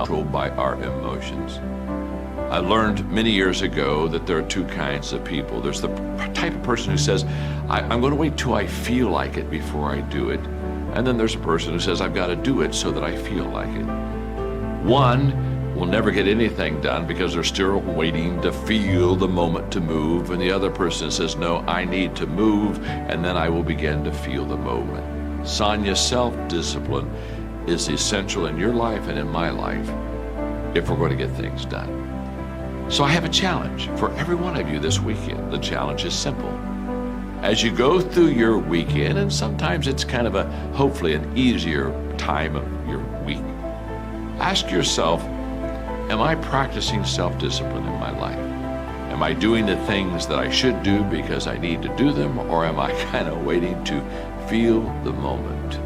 controlled by our emotions. I learned many years ago that there are two kinds of people. There's the type of person who says, I'm going to wait till I feel like it before I do it. And then there's a person who says, I've got to do it so that I feel like it. One will never get anything done because they're still waiting to feel the moment to move. And the other person says, no, I need to move, and then I will begin to feel the moment. Sonia, self-discipline is essential in your life and in my life if we're going to get things done. So I have a challenge for every one of you this weekend. The challenge is simple. As you go through your weekend, and sometimes it's kind of hopefully an easier time of your week, ask yourself, am I practicing self-discipline in my life? Am I doing the things that I should do because I need to do them, or am I kind of waiting to feel the moment?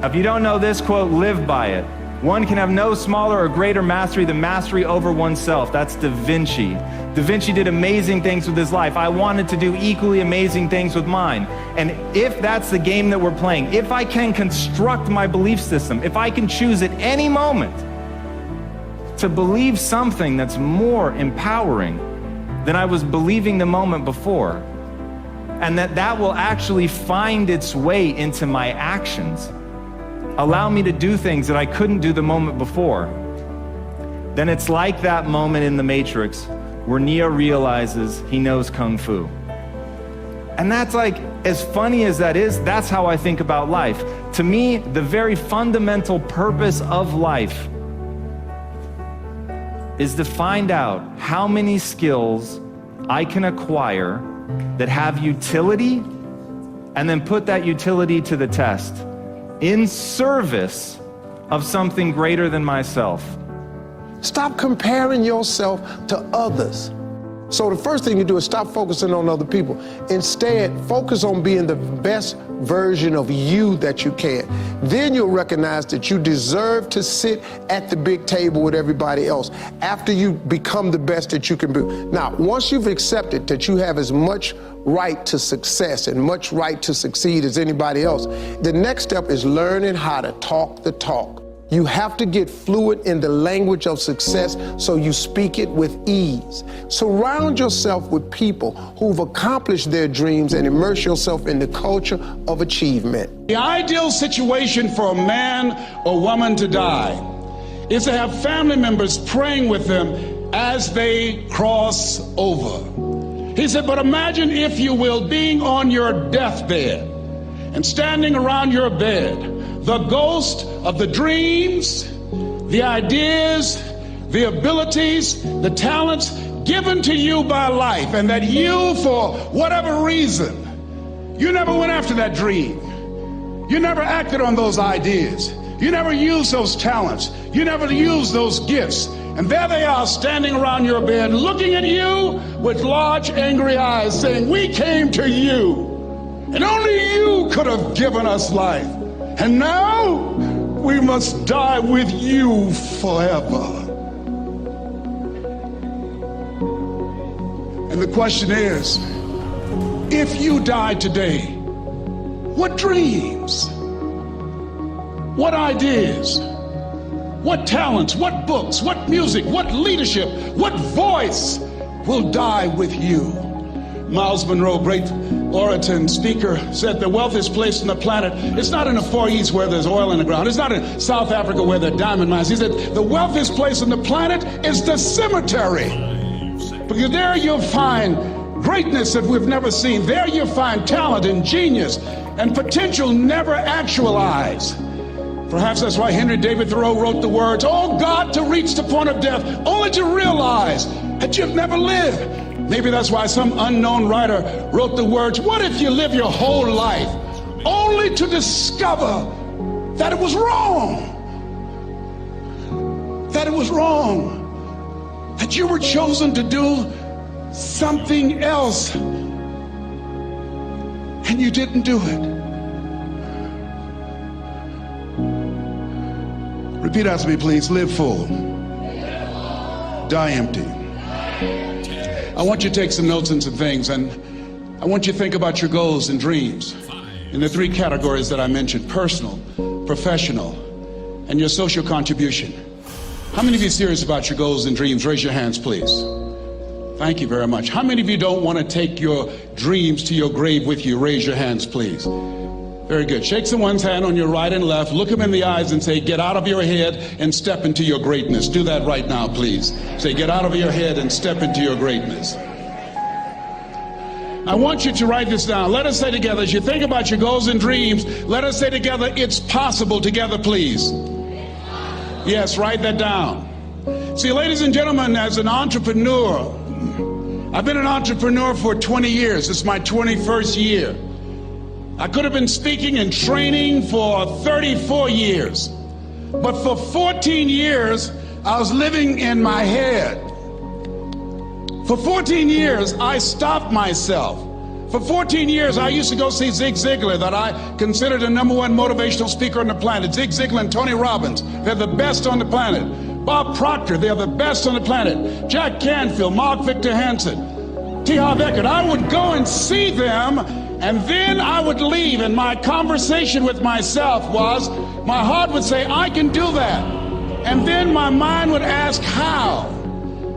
If you don't know this quote, live by it. One can have no smaller or greater mastery than mastery over oneself. That's Da Vinci. Da Vinci did amazing things with his life. I wanted to do equally amazing things with mine. And if that's the game that we're playing, if I can construct my belief system, if I can choose at any moment to believe something that's more empowering than I was believing the moment before, and that will actually find its way into my actions, allow me to do things that I couldn't do the moment before, then it's like that moment in The Matrix where Neo realizes he knows Kung Fu. And that's like, as funny as that is, that's how I think about life. To me, the very fundamental purpose of life is to find out how many skills I can acquire that have utility, and then put that utility to the test in service of something greater than myself. Stop comparing yourself to others. So the first thing you do is stop focusing on other people. Instead, focus on being the best version of you that you can. Then you'll recognize that you deserve to sit at the big table with everybody else after you become the best that you can be. Now, once you've accepted that you have as much right to success and much right to succeed as anybody else, the next step is learning how to talk the talk. You have to get fluent in the language of success so you speak it with ease. Surround yourself with people who've accomplished their dreams and immerse yourself in the culture of achievement. The ideal situation for a man or woman to die is to have family members praying with them as they cross over. He said, but imagine, if you will, being on your deathbed and standing around your bed, the ghost of the dreams, the ideas, the abilities, the talents given to you by life, and that you, for whatever reason, you never went after that dream. You never acted on those ideas. You never used those talents. You never used those gifts. And there they are standing around your bed looking at you with large angry eyes saying, we came to you and only you could have given us life. And now we must die with you forever. And the question is, if you died today, what dreams, what ideas, what talents, what books, what music, what leadership, what voice will die with you? Miles Monroe, great orator and speaker, said the wealthiest place on the planet, it's not in the Far East where there's oil in the ground. It's not in South Africa where there are diamond mines. He said the wealthiest place on the planet is the cemetery. Because there you'll find greatness that we've never seen. There you'll find talent and genius and potential never actualized. Perhaps that's why Henry David Thoreau wrote the words, oh God, to reach the point of death, only to realize that you've never lived. Maybe that's why some unknown writer wrote the words, what if you live your whole life only to discover that it was wrong? That it was wrong. That you were chosen to do something else and you didn't do it. Repeat after me, please. Live full. Die empty. I want you to take some notes and some things, and I want you to think about your goals and dreams in the three categories that I mentioned: personal, professional, and your social contribution. How many of you are serious about your goals and dreams? Raise your hands, please. Thank you very much. How many of you don't want to take your dreams to your grave with you? Raise your hands, please. Very good. Shake someone's hand on your right and left. Look them in the eyes and say, get out of your head and step into your greatness. Do that right now, please. Say, get out of your head and step into your greatness. I want you to write this down. Let us say together, as you think about your goals and dreams, let us say together, it's possible together, please. Yes, write that down. See, ladies and gentlemen, as an entrepreneur, I've been an entrepreneur for 20 years. It's my 21st year. I could have been speaking and training for 34 years. But for 14 years, I was living in my head. For 14 years, I stopped myself. For 14 years, I used to go see Zig Ziglar, that I considered the #1 motivational speaker on the planet. Zig Ziglar and Tony Robbins, they're the best on the planet. Bob Proctor, they're the best on the planet. Jack Canfield, Mark Victor Hansen, T. Harv Eker. I would go and see them, and then I would leave, and my conversation with myself was, my heart would say, I can do that. And then my mind would ask, how?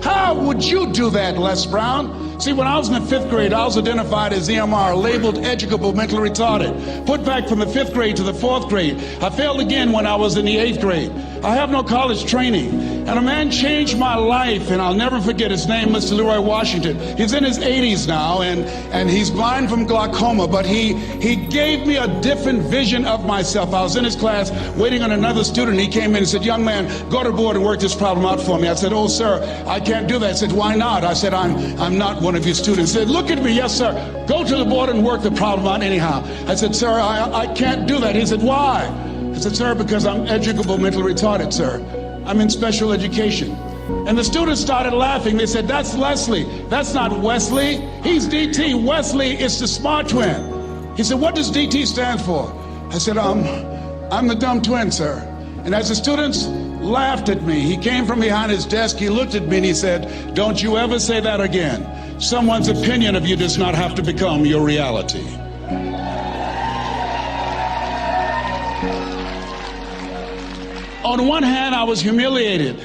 How would you do that, Les Brown? See, when I was in the 5th grade, I was identified as EMR, labeled educable mentally retarded. Put back from the 5th grade to the 4th grade. I failed again when I was in the 8th grade. I have no college training. And a man changed my life, and I'll never forget his name, Mr. Leroy Washington. He's in his 80s now, and he's blind from glaucoma, but he gave me a different vision of myself. I was in his class waiting on another student. He came in and said, young man, go to the board and work this problem out for me. I said, oh, sir, I can't do that. I said, why not? I said, I'm not one of your students. He said, look at me. Yes, sir. Go to the board and work the problem out anyhow. I said, sir, I can't do that. He said, why? I said, sir, because I'm educable mentally retarded, sir. I'm in special education. And the students started laughing. They said, that's Leslie. That's not Wesley. He's DT. Wesley is the smart twin. He said, what does DT stand for? I said, I'm the dumb twin, sir. And as the students laughed at me, he came from behind his desk, he looked at me and he said, don't you ever say that again. Someone's opinion of you does not have to become your reality. On one hand, I was humiliated,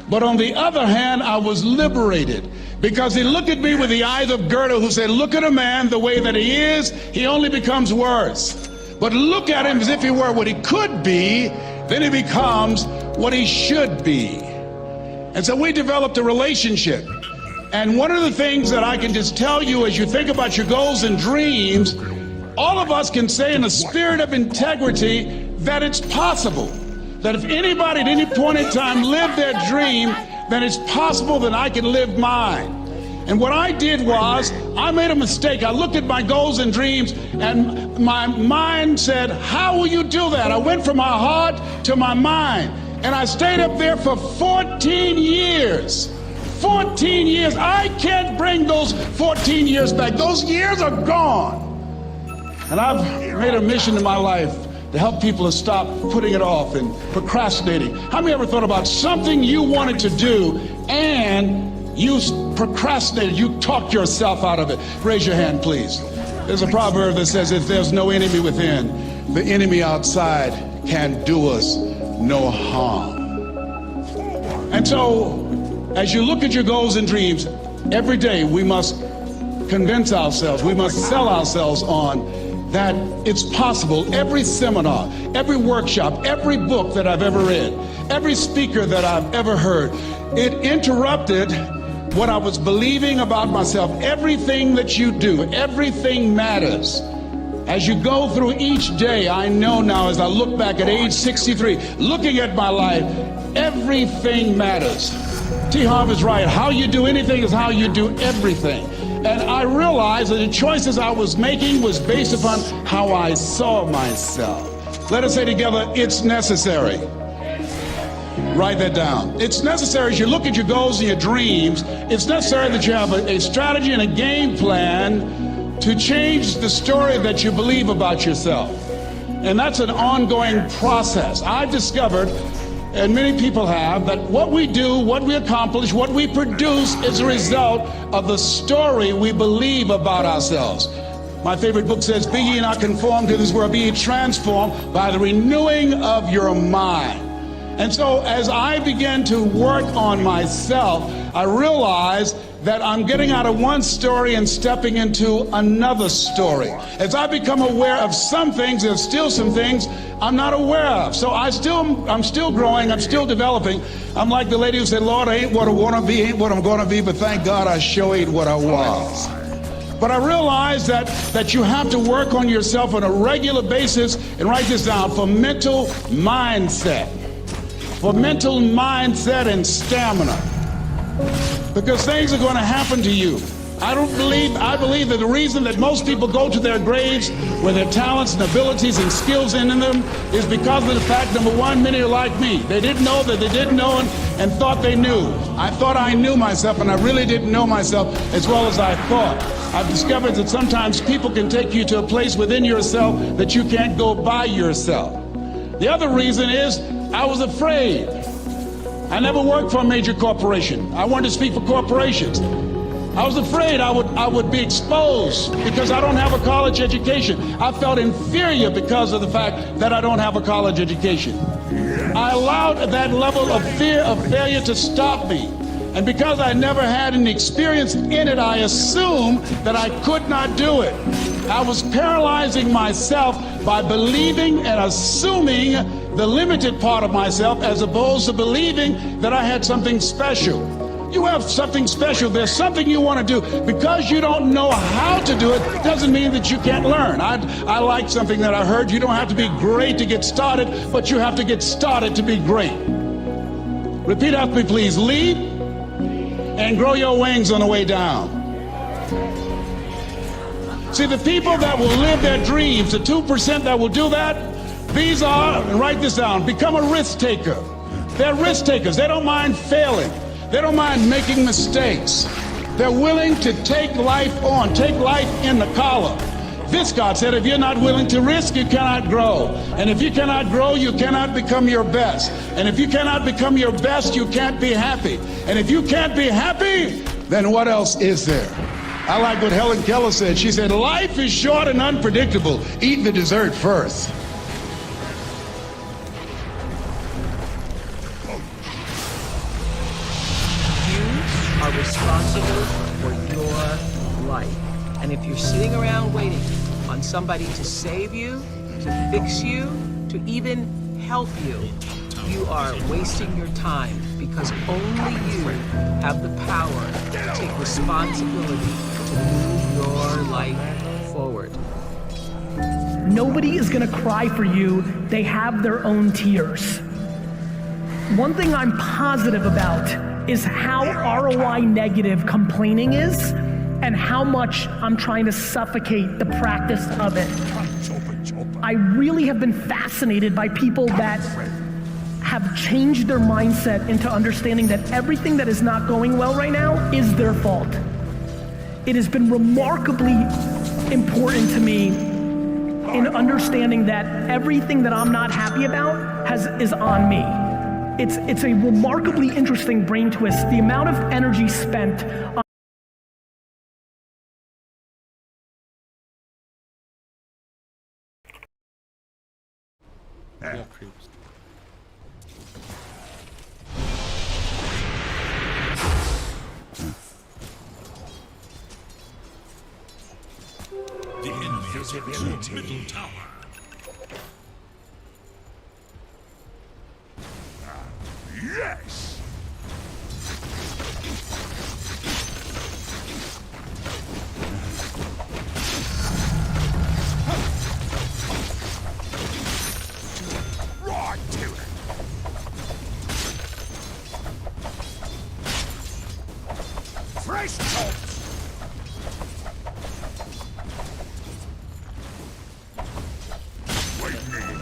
but on the other hand, I was liberated, because he looked at me with the eyes of Goethe, who said, look at a man the way that he is, he only becomes worse. But look at him as if he were what he could be, then he becomes what he should be. And so we developed a relationship. And one of the things that I can just tell you as you think about your goals and dreams, all of us can say in a spirit of integrity that it's possible. That if anybody at any point in time lived their dream, then it's possible that I can live mine. And what I did was, I made a mistake. I looked at my goals and dreams, and my mind said, how will you do that? I went from my heart to my mind, and I stayed up there for 14 years. 14 years. I can't bring those 14 years back. Those years are gone. And I've made a mission in my life to help people to stop putting it off and procrastinating. How many ever thought about something you wanted to do and you procrastinated, you talked yourself out of it? Raise your hand, please. There's a proverb that says, if there's no enemy within, the enemy outside can do us no harm. And so, as you look at your goals and dreams, every day we must convince ourselves, we must sell ourselves on that it's possible. Every seminar, every workshop, every book that I've ever read, every speaker that I've ever heard, it interrupted what I was believing about myself. Everything that you do, everything matters. As you go through each day, I know now as I look back at age 63, looking at my life, everything matters. T. Harv is right. How you do anything is how you do everything. And I realized that the choices I was making was based upon how I saw myself. Let us say together, it's necessary. Write that down. It's necessary as you look at your goals and your dreams, it's necessary that you have a strategy and a game plan to change the story that you believe about yourself. And that's an ongoing process. I've discovered, and many people have, that what we do, what we accomplish, what we produce is a result of the story we believe about ourselves. My favorite book says, be ye not conformed to this world, be ye transformed by the renewing of your mind. And so as I began to work on myself, I realized that I'm getting out of one story and stepping into another story. As I become aware of some things, there's still some things I'm not aware of. So I'm still growing, I'm still developing. I'm like the lady who said, Lord, I ain't what I want to be, ain't what I'm going to be, but thank God I sure ain't what I was. But I realize that you have to work on yourself on a regular basis, and write this down, for mental mindset. For mental mindset and stamina. Because things are going to happen to you. I believe that the reason that most people go to their graves with their talents and abilities and skills in them is because of the fact, number one, many are like me. They didn't know that they didn't know and thought they knew. I thought I knew myself, and I really didn't know myself as well as I thought. I've discovered that sometimes people can take you to a place within yourself that you can't go by yourself. The other reason is I was afraid. I never worked for a major corporation. I wanted to speak for corporations. I was afraid I would be exposed because I don't have a college education. I felt inferior because of the fact that I don't have a college education. I allowed that level of fear of failure to stop me. And because I never had any experience in it, I assumed that I could not do it. I was paralyzing myself by believing and assuming the limited part of myself as opposed to believing that I had something special. You have something special. There's something you want to do. Because you don't know how to do it doesn't mean that you can't learn. I like something that I heard. You don't have to be great to get started, but you have to get started to be great. Repeat after me, please. Leap and grow your wings on the way down. See, the people that will live their dreams, the 2% that will do that, these are, and write this down, become a risk taker. They're risk takers. They don't mind failing. They don't mind making mistakes. They're willing to take life on, take life in the collar. This, God said, if you're not willing to risk, you cannot grow. And if you cannot grow, you cannot become your best. And if you cannot become your best, you can't be happy. And if you can't be happy, then what else is there? I like what Helen Keller said. She said, life is short and unpredictable. Eat the dessert first. Are responsible for your life. And if you're sitting around waiting on somebody to save you, to fix you, to even help you, you are wasting your time, because only you have the power to take responsibility to move your life forward. Nobody is gonna cry for you. They have their own tears. One thing I'm positive about is how ROI negative complaining is, and how much I'm trying to suffocate the practice of it. I really have been fascinated by people that have changed their mindset into understanding that everything that is not going well right now is their fault. It has been remarkably important to me in understanding that everything that I'm not happy about is on me. It's a remarkably interesting brain twist, the amount of energy spent on The invisibility middle tower. Yes! Right to it! Fresh tops! Wait a minute!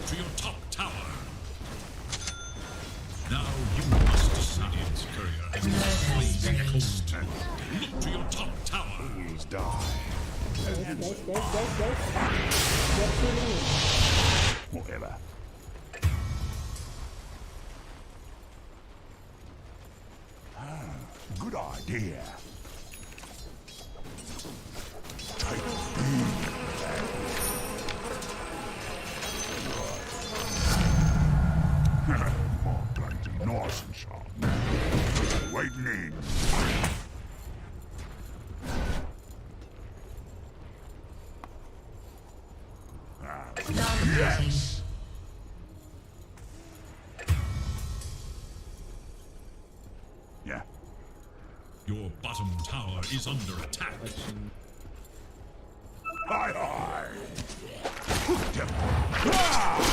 to your top tower. Now you must decide. Radiant's courier has been slain. Coast. Look to your top tower. Fools die. Whatever. Good idea. Take more plenty, nice and sharp. Waiting in. Yes. Yeah. Your bottom tower is under attack. Hi, hi. Hooked him. Ah!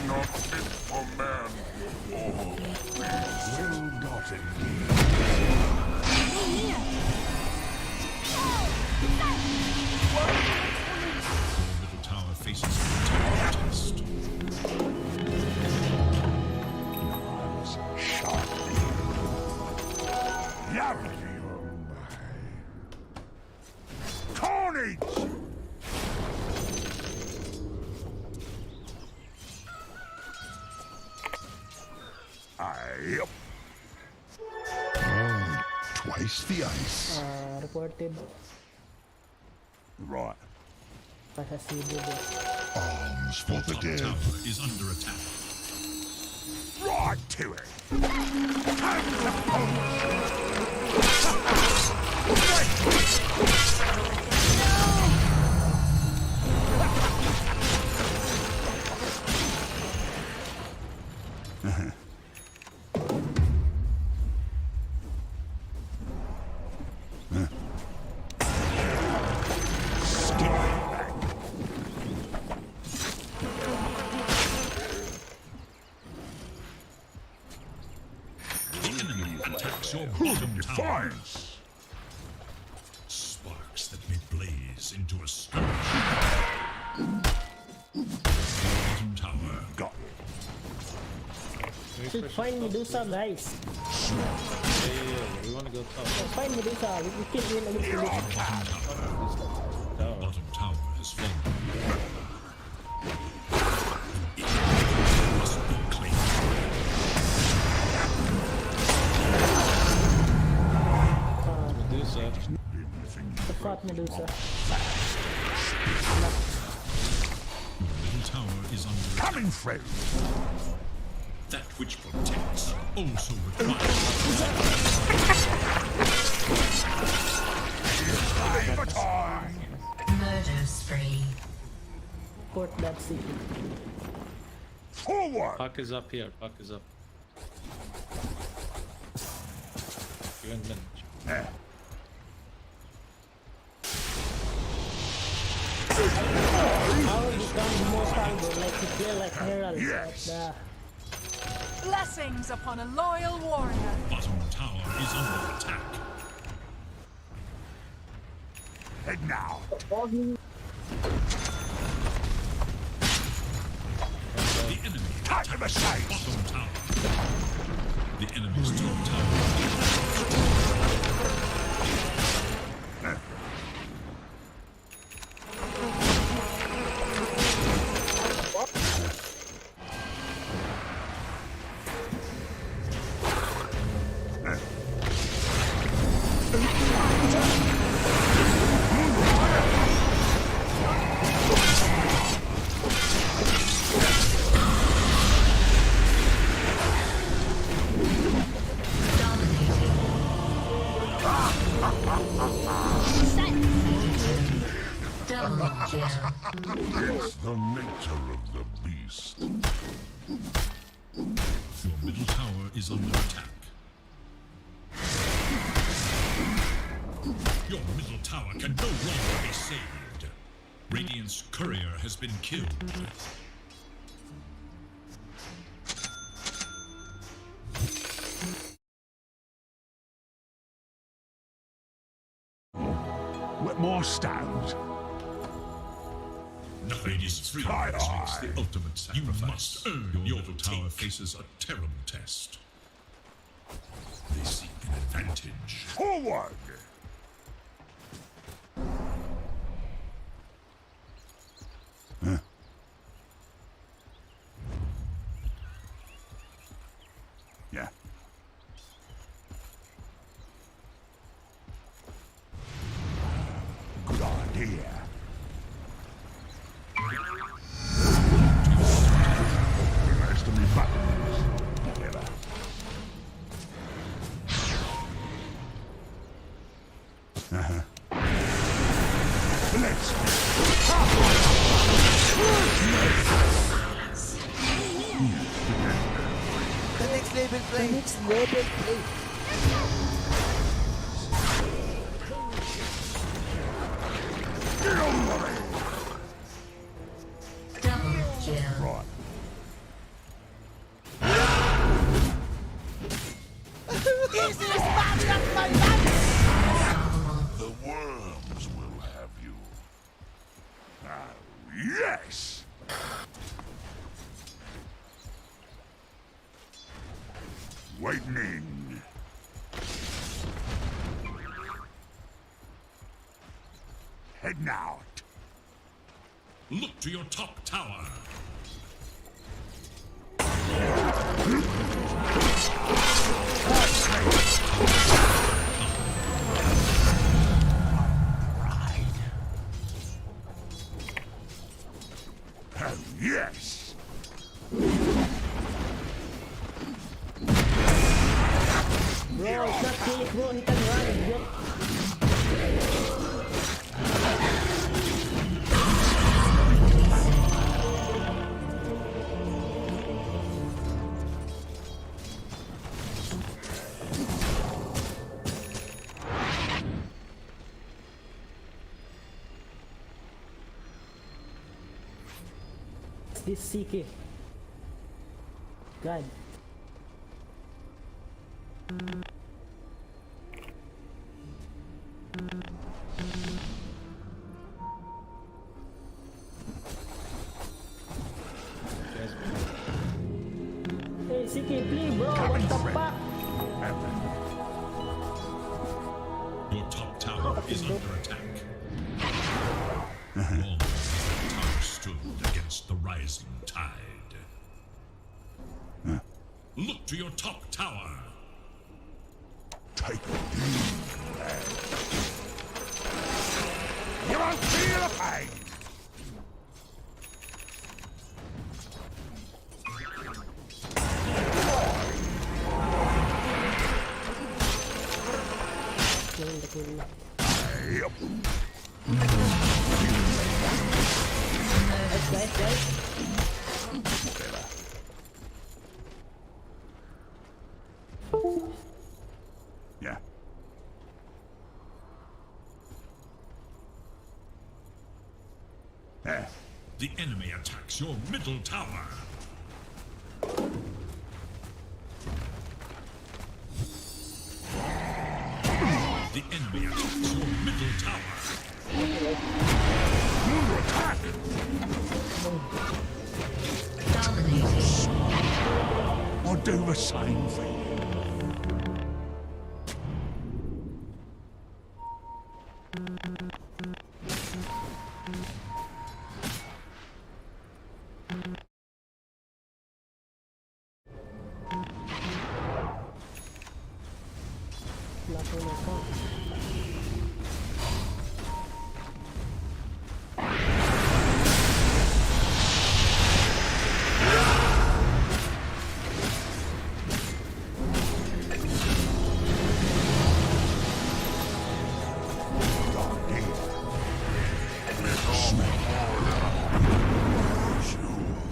Not fit for man. Oh, well gotten. Your middle tower faces a tower test. Sharp. Lovely. Carnage! Yep. Oh, twice the ice. Reported Right. pasasibo. Arms for the Top dead. tower is under attack. Right to it. The enemy attacks your bottom tower. Defiance. Sparks that may blaze into a skirmish. Bottom tower. Got Should find Medusa, guys. We want to go top. Find Medusa. We can win against Medusa. Bottom tower has fallen. It must be claimed. Medusa. Support Medusa. Your middle tower is under attack. coming through. That which protects also requires. Murder spree. Support that city. Forward. Puck is up here. Puck is up. You and Minch. How become more powerful? Like you play like Herald. Yes. Blessings upon a loyal warrior. Bottom tower is under attack. Head now. The enemy Time to the sight. bottom tower. The enemy's top tower. Double kill. It's the nature of the beast. Your middle tower is under attack. Your middle tower can no longer be saved. Radiant's courier has been killed. What more stones? Radiant's free makes the ultimate sacrifice. You must earn your middle tower faces a terrible test. They seek an advantage. Forward! Huh? Yeah. Good idea. Rest of me buttons. Never. Let's The next level play. The next level play. get on the way. Double kill. Right. The worms will have you. Oh, yes! Waiting in. Heading out. Look to your top tower. Oh, yes! Bro, it's not safe, bro. He can run, bro. This CK. God. Hey, CK, play, bro. What the fuck? Your top tower is under attack. Long tower stood against the rising tide. Look to your top tower. Take it. You won't feel the pain! Killing the killing. Yep. Guys. Yeah. There. The enemy attacks your middle tower. The enemy attacks your middle tower. Under attack! Dominating. I'll do the same for you.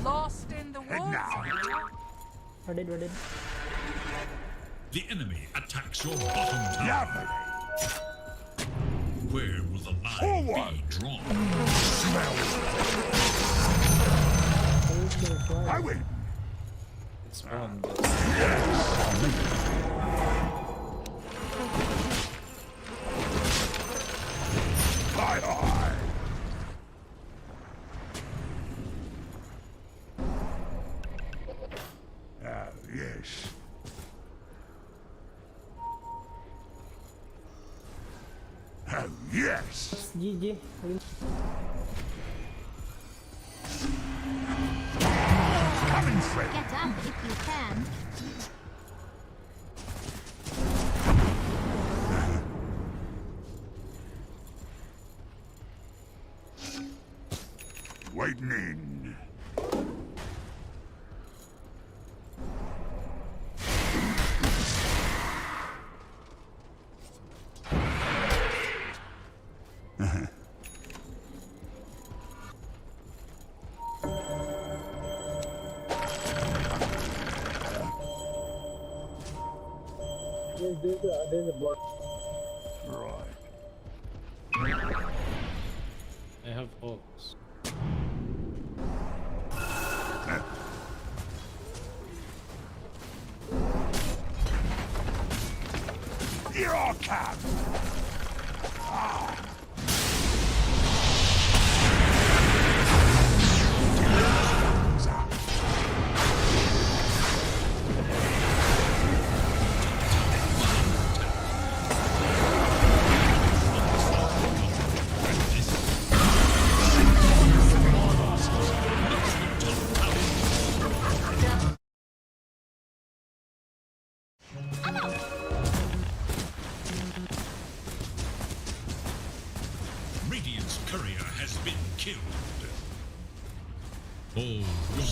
Lost in the woods. We're dead. The enemy attacks your bottom tower. Lovely. Where will the line be drawn? I win. It's one, but Aye. Yes. Oh, yes. GG. Coming through. Get up if you can. Waiting in. Right. I have hopes. Here I come. Radiant's courier has been killed. Oh, your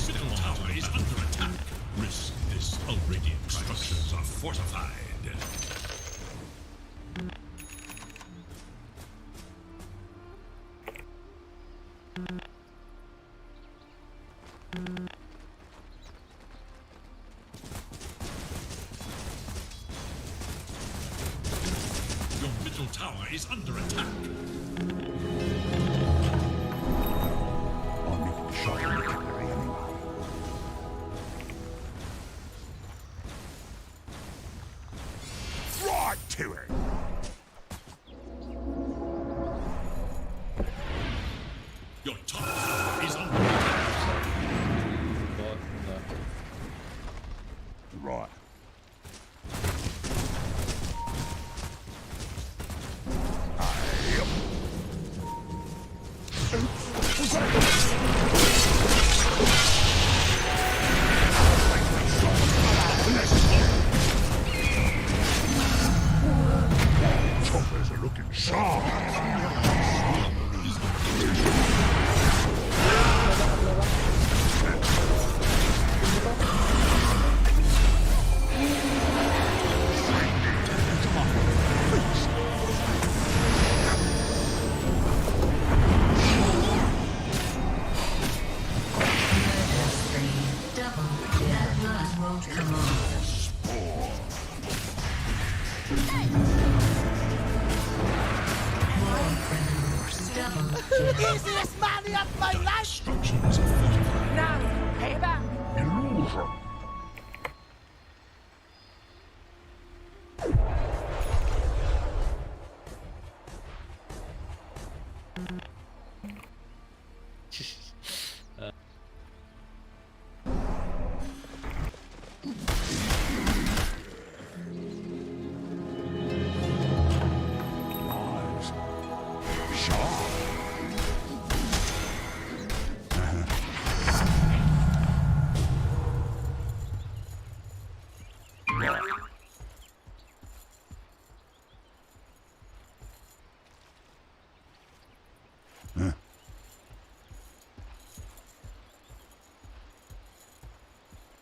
middle tower is under attack. Risk this. All Radiant structures are fortified. Your middle tower is under attack. I'm making shot in the cavalry anyway. Right to it. Your top tower is under attack. Bought that. Right. Choppers are looking sharp. Easiest money of my life! Structures are fortified. Now, payback! Illusion. Nice. Sharp.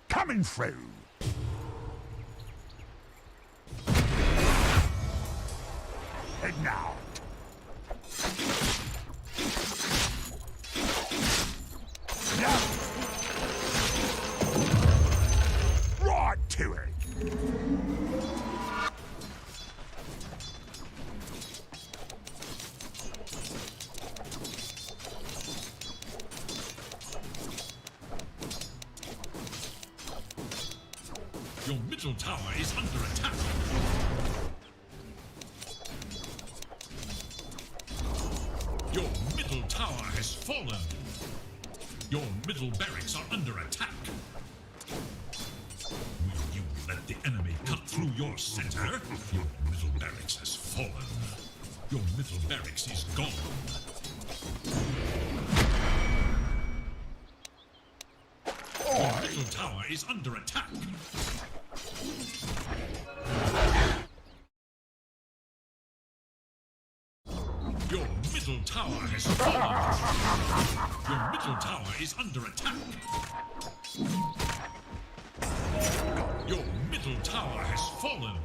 Coming through. Heading out. No. Right to it. Your middle tower is under attack. Your middle tower has fallen. Your middle barracks are under attack. Will you let the enemy cut through your center? Your middle barracks has fallen. Your middle barracks is gone. Your middle tower is under attack. Your middle tower has fallen. Your middle tower is under attack. Your middle tower has fallen.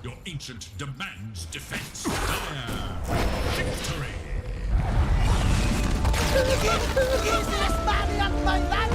Your ancient demands defense. Victory! Easiest money of my life!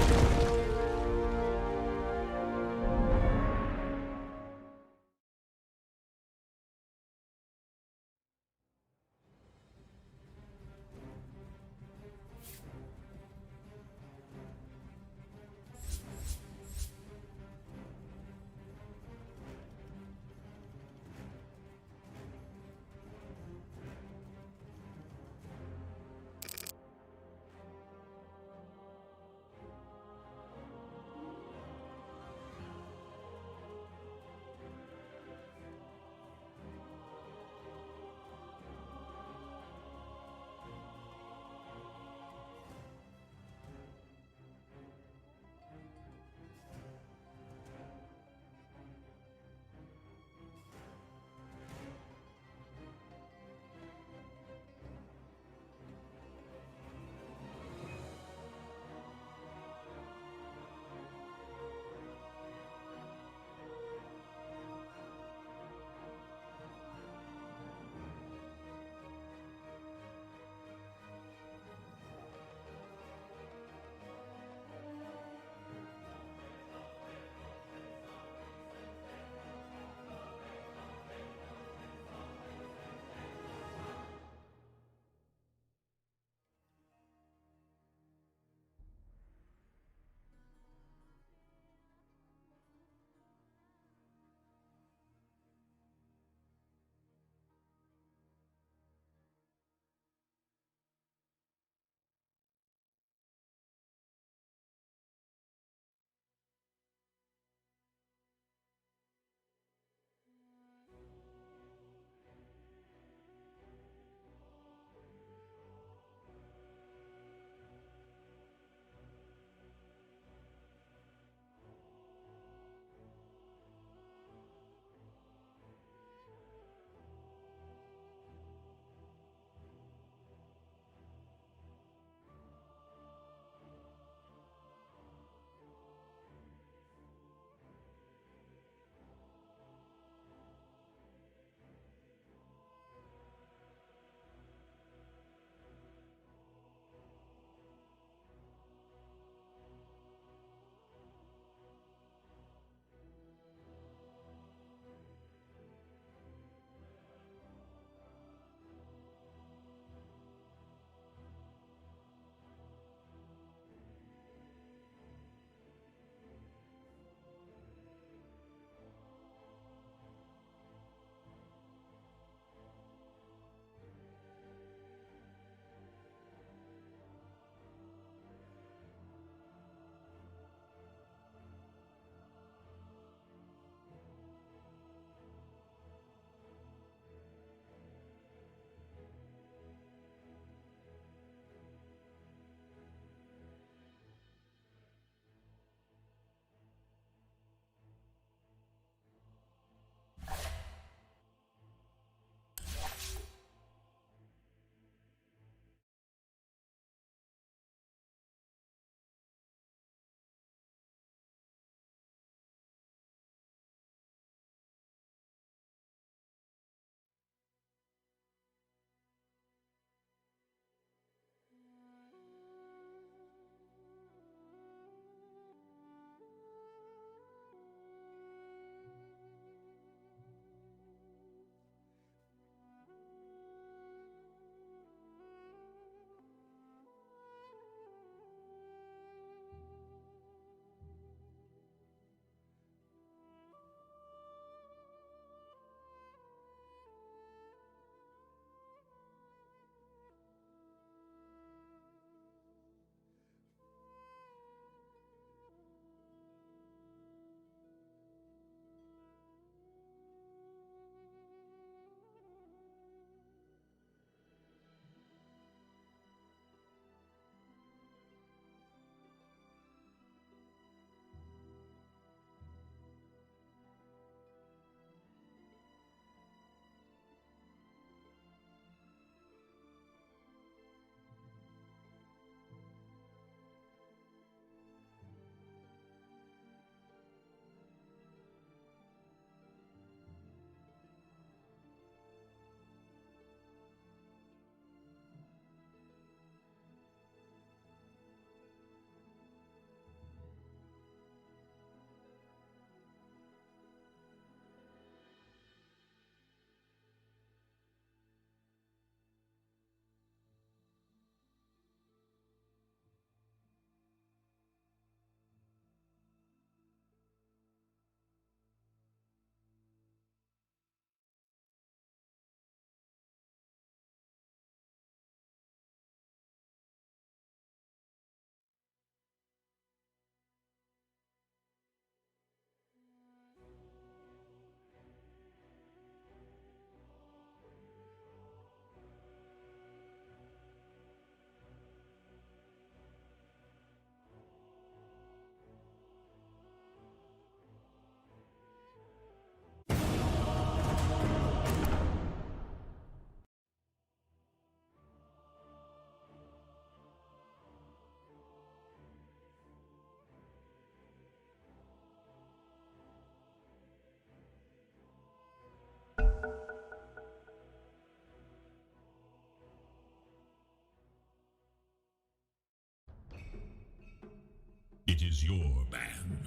your ban.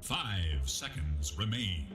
Five seconds remain.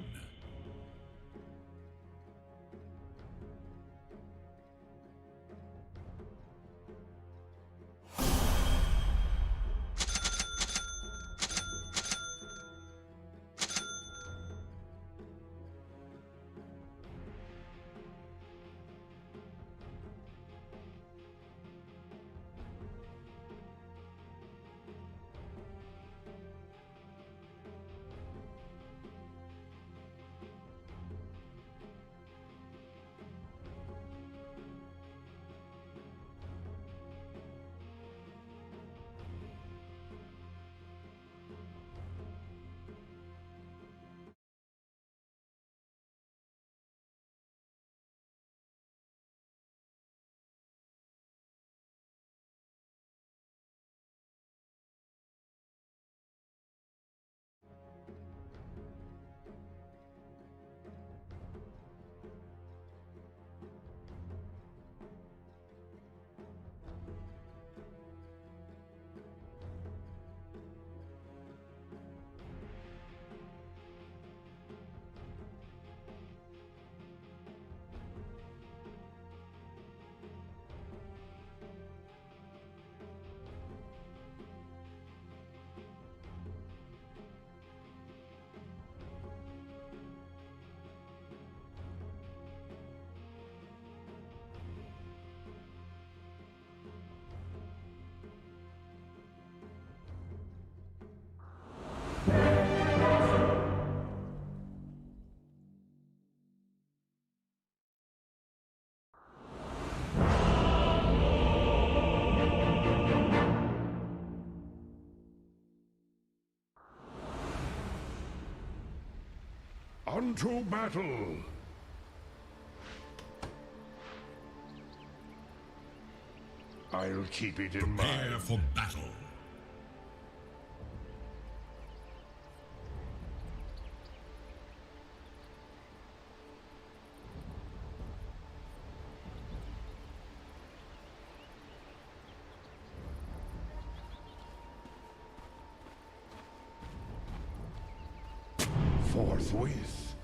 Unto battle! I'll keep it in Prepare mind. for battle. Forthwith.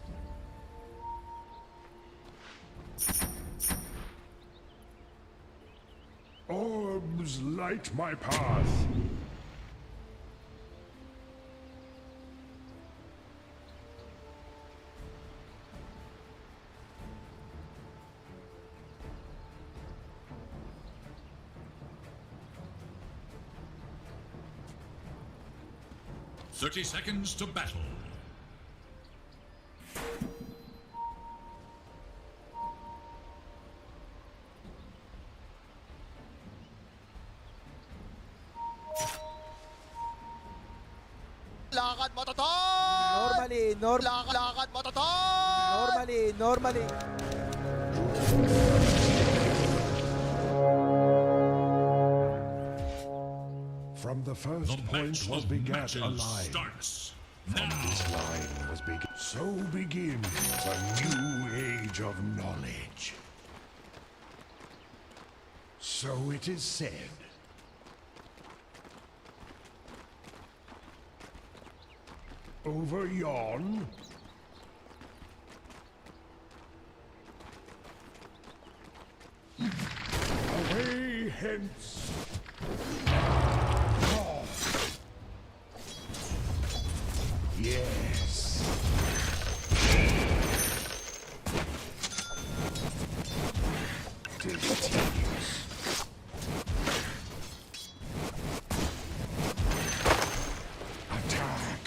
Orbs light my path. "30 seconds to battle." Lakad mo, Toton! Lakad mo, Toton! Normally. From the first The point match was of begat a matches line. starts From now. this line was begun. So begins a new age of knowledge. So it is said. Over yon. Away hence. Yes. Tis tedious. Attack.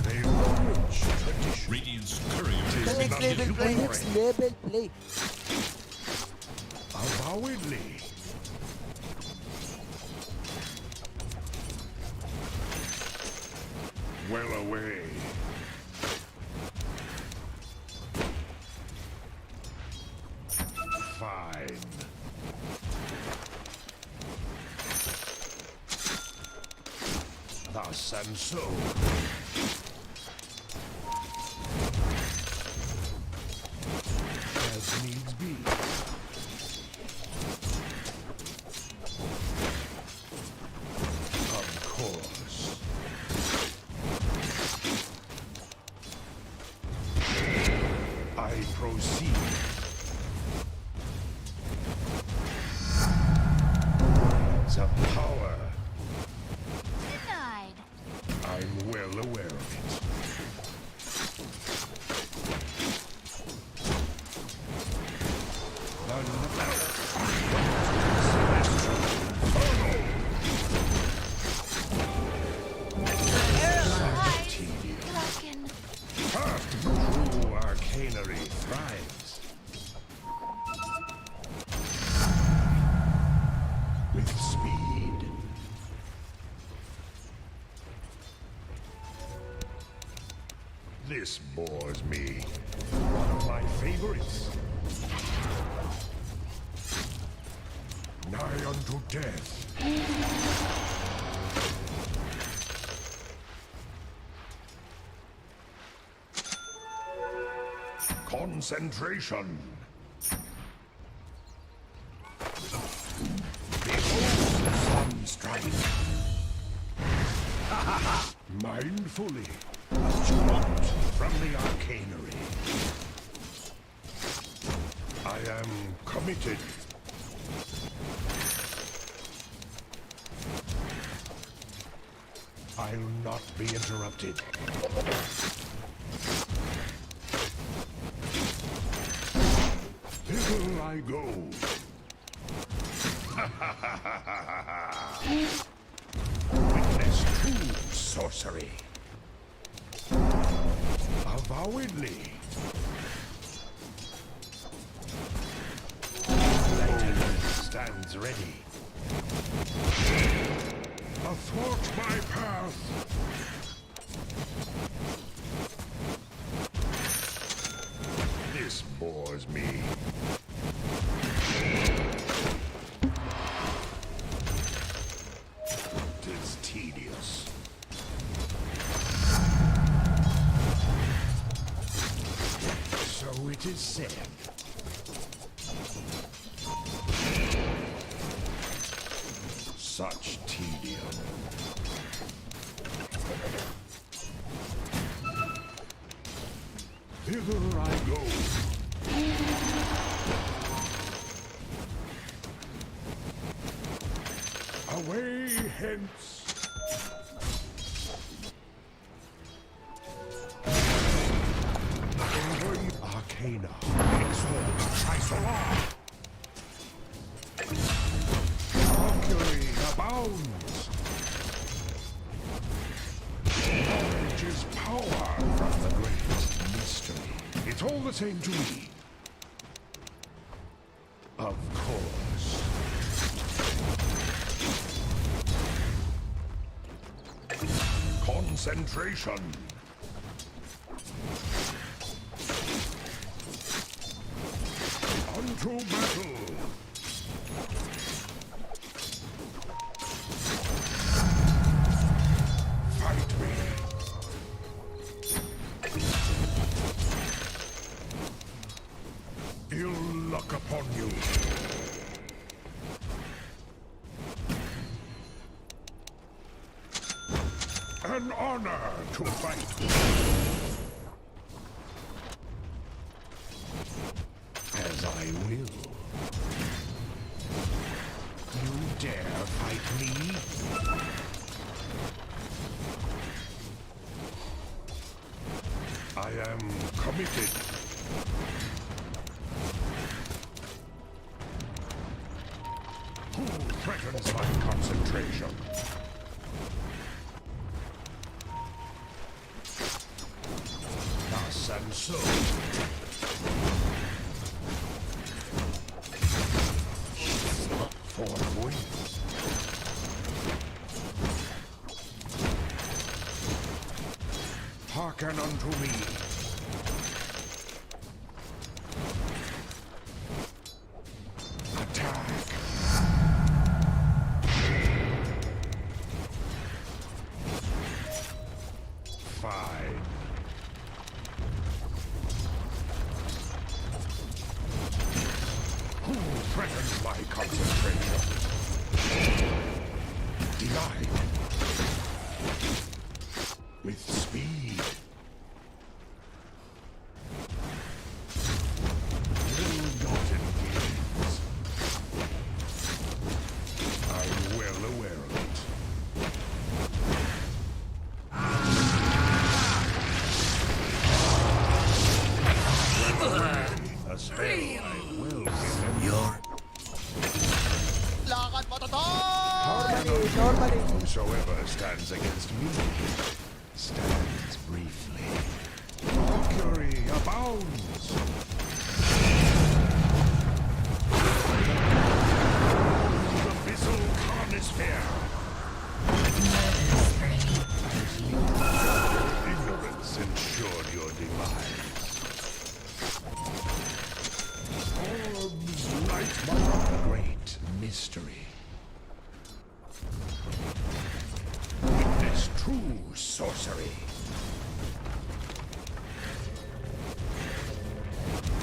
They launch tradition. Radiant's courier Tis has not been human killed. brain. Level play. Avowedly. Well away. Fine. Thus and so. as needs be. Of course. I proceed. The power. Denied. I'm well aware of it. True arcanery thrives. With speed. This bores me. One of my favorites. Nigh unto death. Concentration. Behold the sun strike. Mindfully. Abstract from the arcanery. I am committed. I'll not be interrupted. Hither I go. Witness true sorcery. Avowedly. Lightning stands ready. Athwart my path. This bores me. Tis tedious. So it is said. Such tedium. Hither I go. Away hence. Envoy Arcana. Exalt Trisolar. Mercury abounds. Knowledge is power from the great mystery. It's all the same to me. Of course. Concentration. Unto battle. Fight me. Ill luck upon you. An honor to fight. As I will. You dare fight me? I am committed. Who threatens my concentration? Thus and so. Forthwith. Hearken unto me. Attack. Fine. threatens my concentration. Denied. With speed. Will not engage. I'm well aware of it. A spell I will remember. Lakad mo, Totoy! Normally. Whosoever stands against me stands briefly. Mercury abounds. The Abyssal Carnisphere. Ignorance ensured your demise. Orbs light my great mystery. Witness true sorcery.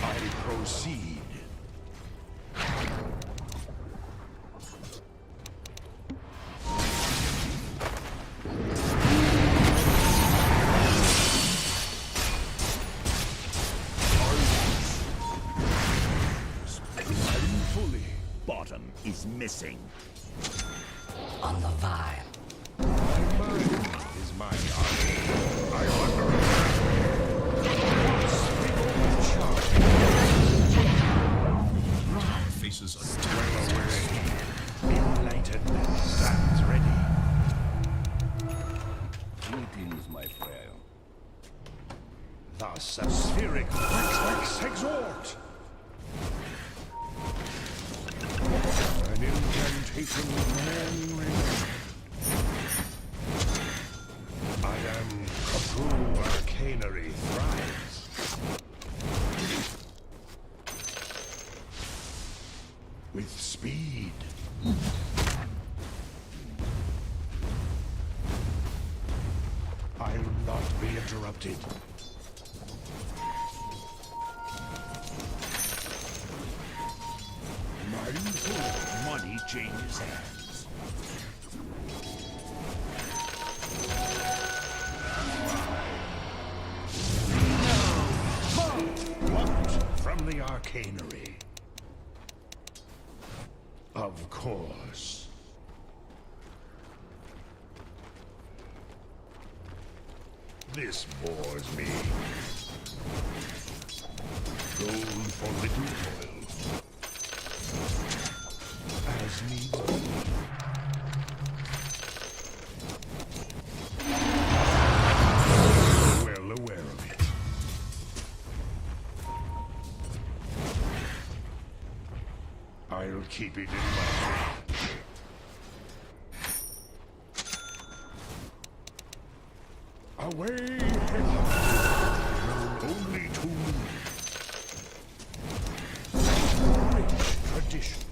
I proceed. Bottom is missing. On the vial. My mind is my art. I Faces a Enlightenment stands ready. Greetings, my friend. Thus a spheric wax exhort. An incantation man remains. I am Kapru Arcanery thrives. With speed. I'll not be interrupted. Mindful, money changes hands. Plucked from the Arcanery. Of course. This bores me. Gold for little toil. As needs be. Well aware of it. I'll keep it in mind. Away, known only to me. Rich tradition.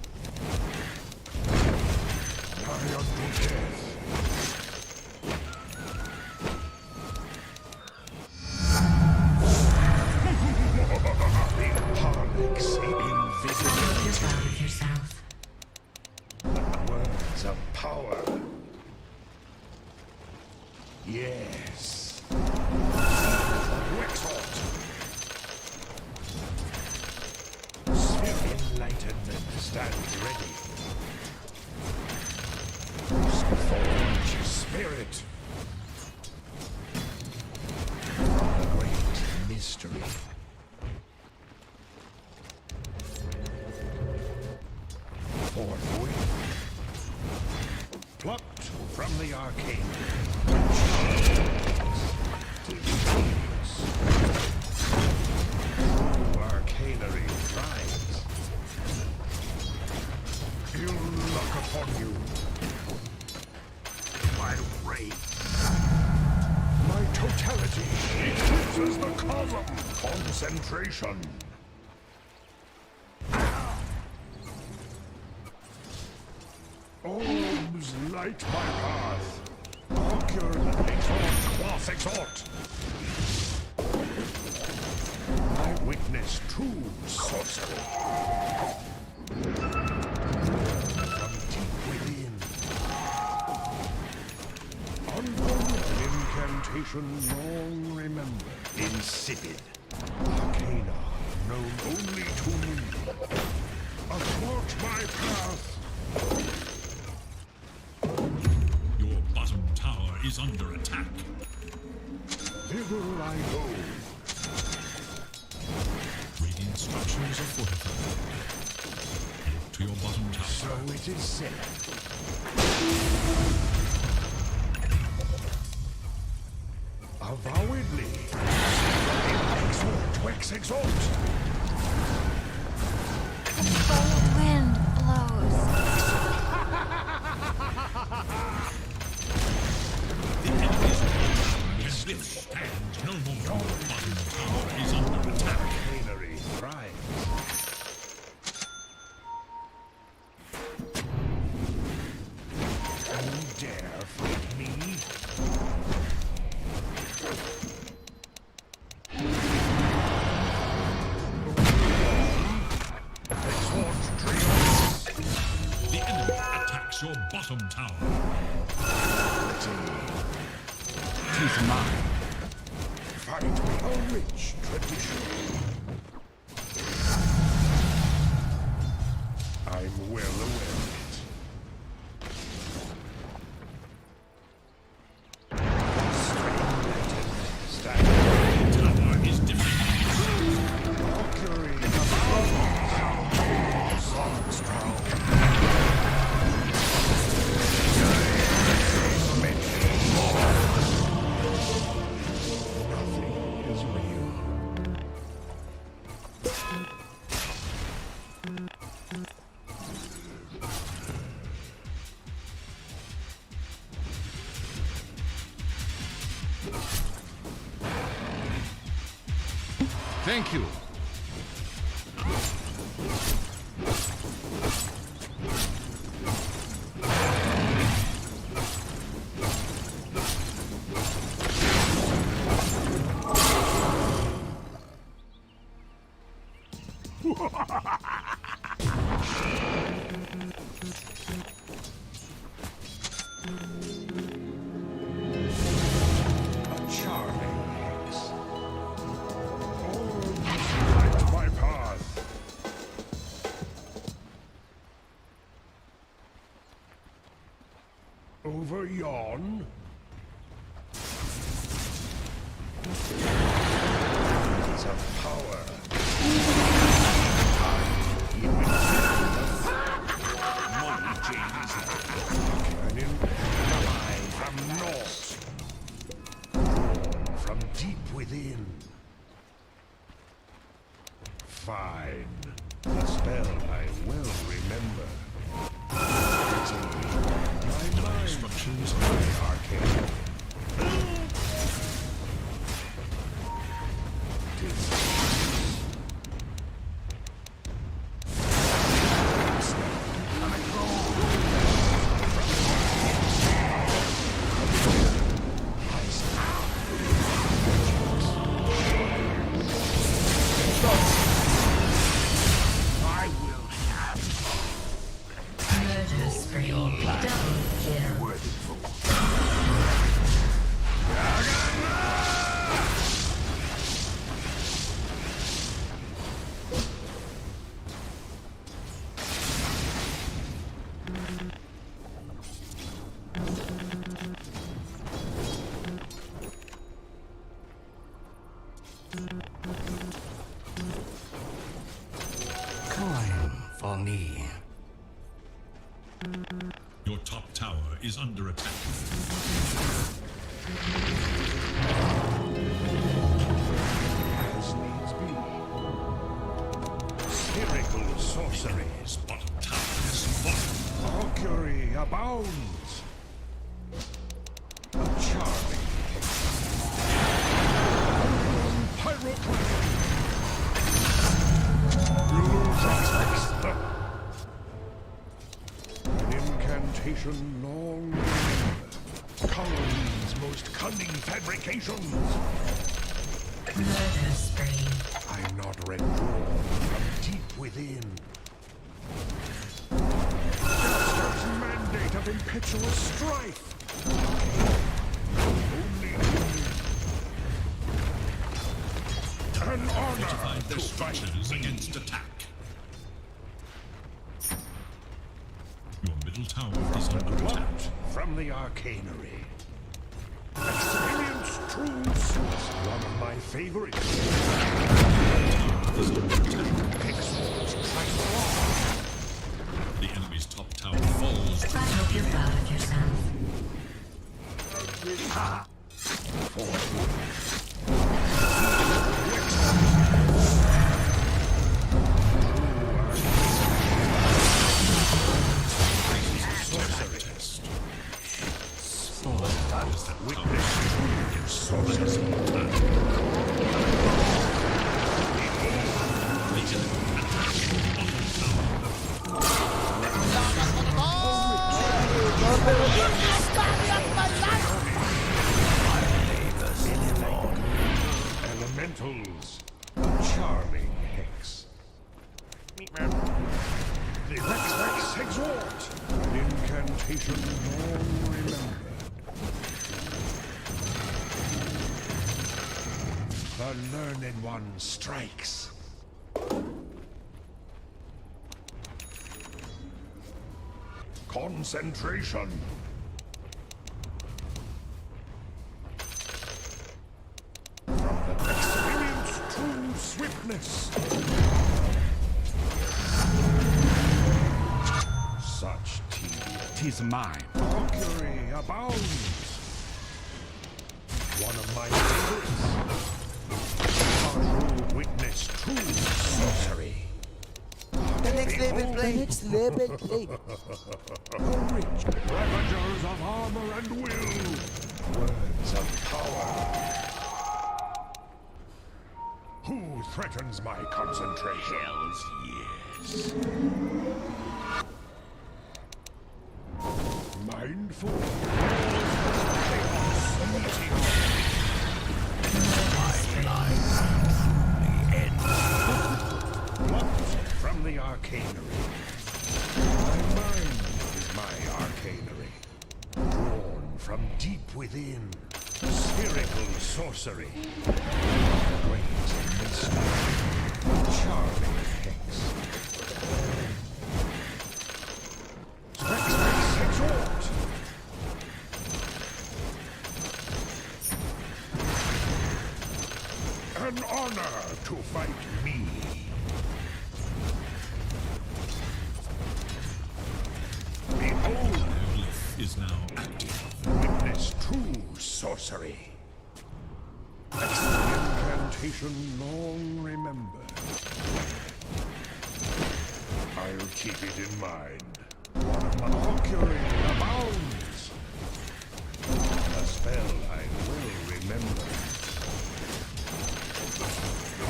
Nigh unto death. Harlequ's invisibility. Yourself. Words of power. Yes. Wexhort. Sphere enlightenment stands ready. Forge spirit. A great mystery. Forthwith. Plucked from the arcane. Arcanery thrives. Ill luck upon you. My rage. My totality eclipses the column. Concentration. Orbs light my path. Occur exhort, quaff exhort. I witness true sorcery. incantation long remembered. Insipid. Arcana known only to me. Athwart my path. Your bottom tower is under attack. Thither I go. Radiant structures are fortified. Look to your bottom tower. So it is said. Avowedly. Exalt, Wex, exalt. The cold wind blows. The enemy's can withstand no more. Your bottom tower is under attack. Canary thrives. You dare fight me? The enemy attacks your bottom tower. Tis mine. Fight a rich tradition. I'm well aware of it. Tower is defended. Valkyrie Nothing is real. Thank you. A charming hex. Light my path. Over yon. It's a power. Money changes hands. An ally from north. From deep within. Fine. A spell I well remember. My mind Structures my arcane. I will have Murder spree. Double kill. worthy fool. Coin for me. Your top tower is under attack. As needs be. Spherical sorcery. His bottom tower is fallen. Valkyrie abounds. A charming pyroclasm. An incantation long remembered. Coloring's most cunning fabrications. Murder spree. I'm not red drawn from deep within. Dexter's mandate of impetuous strife. Only middle tower is under attack. From the Arcanery. Experience truths. One of my favorites. The enemy's top tower falls to I hope you're proud of yourself. sorcery test. Witness Elementals. Charming hex. The Rex exhort. An incantation long remembered. The learned one strikes. Concentration. Experience true swiftness. Such tea. 'Tis mine. Mercury abounds. One of my favorites. True witness, true sorcery. The next level play. The next level play. Rich ravagers of armor and will. Words of power. Who threatens my concentration? Hells yes. Mindful. From the Arcanery. My mind is my Arcanery. Drawn from deep within. Spherical sorcery. Great mystery. Charming hex. Rex exhort. An honor to fight me. Behold, glyph is now active. witness true sorcery. Incantation long remembered. I'll keep it in mind. One of my Mercury abounds. A spell I will remember.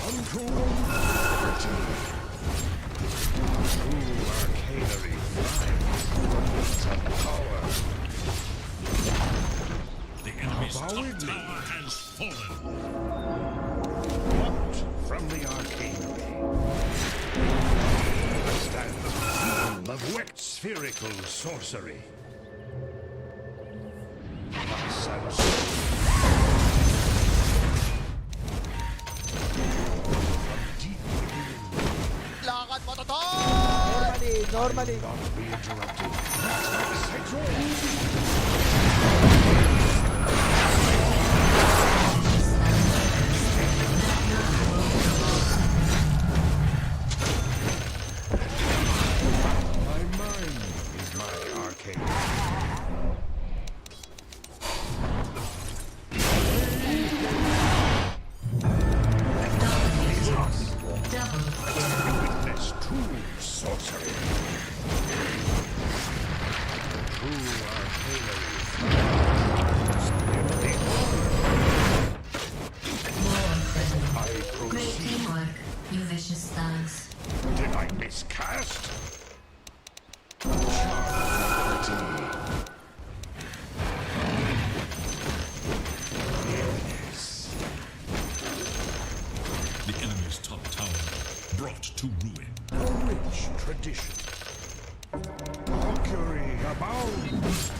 Unto liberty. True arcanery flies. Power. The enemy's top tower has fallen. What from the arcanery? Stand the of wet spherical sorcery. Plus and Lakad mo to! Normally. not be interrupted. My mind is my arcane. Witness true sorcery. True arcanery. I Great proceed. teamwork, you vicious thugs. Did I miscast? The enemy's top tower brought to ruin. A rich tradition. Mercury abounds.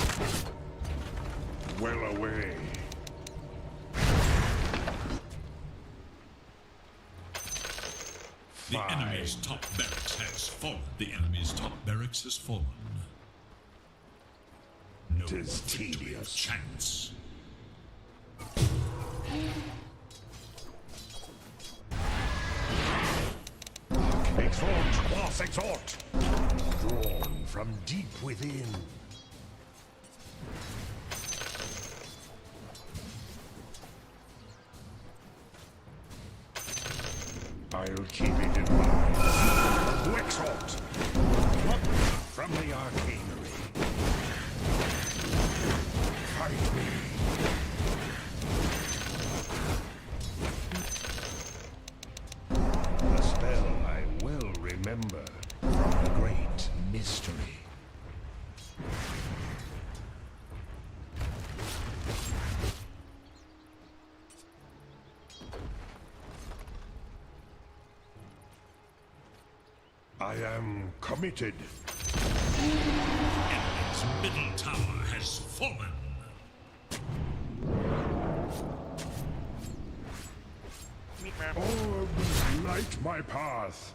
Well away. The enemy's top barracks has fallen. The enemy's top barracks has fallen. is tedious. Chance. Exhort, quaff, exhort. Drawn from deep within. I'll keep it in mind. To exhort. Pluck from the arcanery. Fight me. A spell I will remember from the great mystery. I am committed. Enemy's middle tower has fallen. Orbs light my path.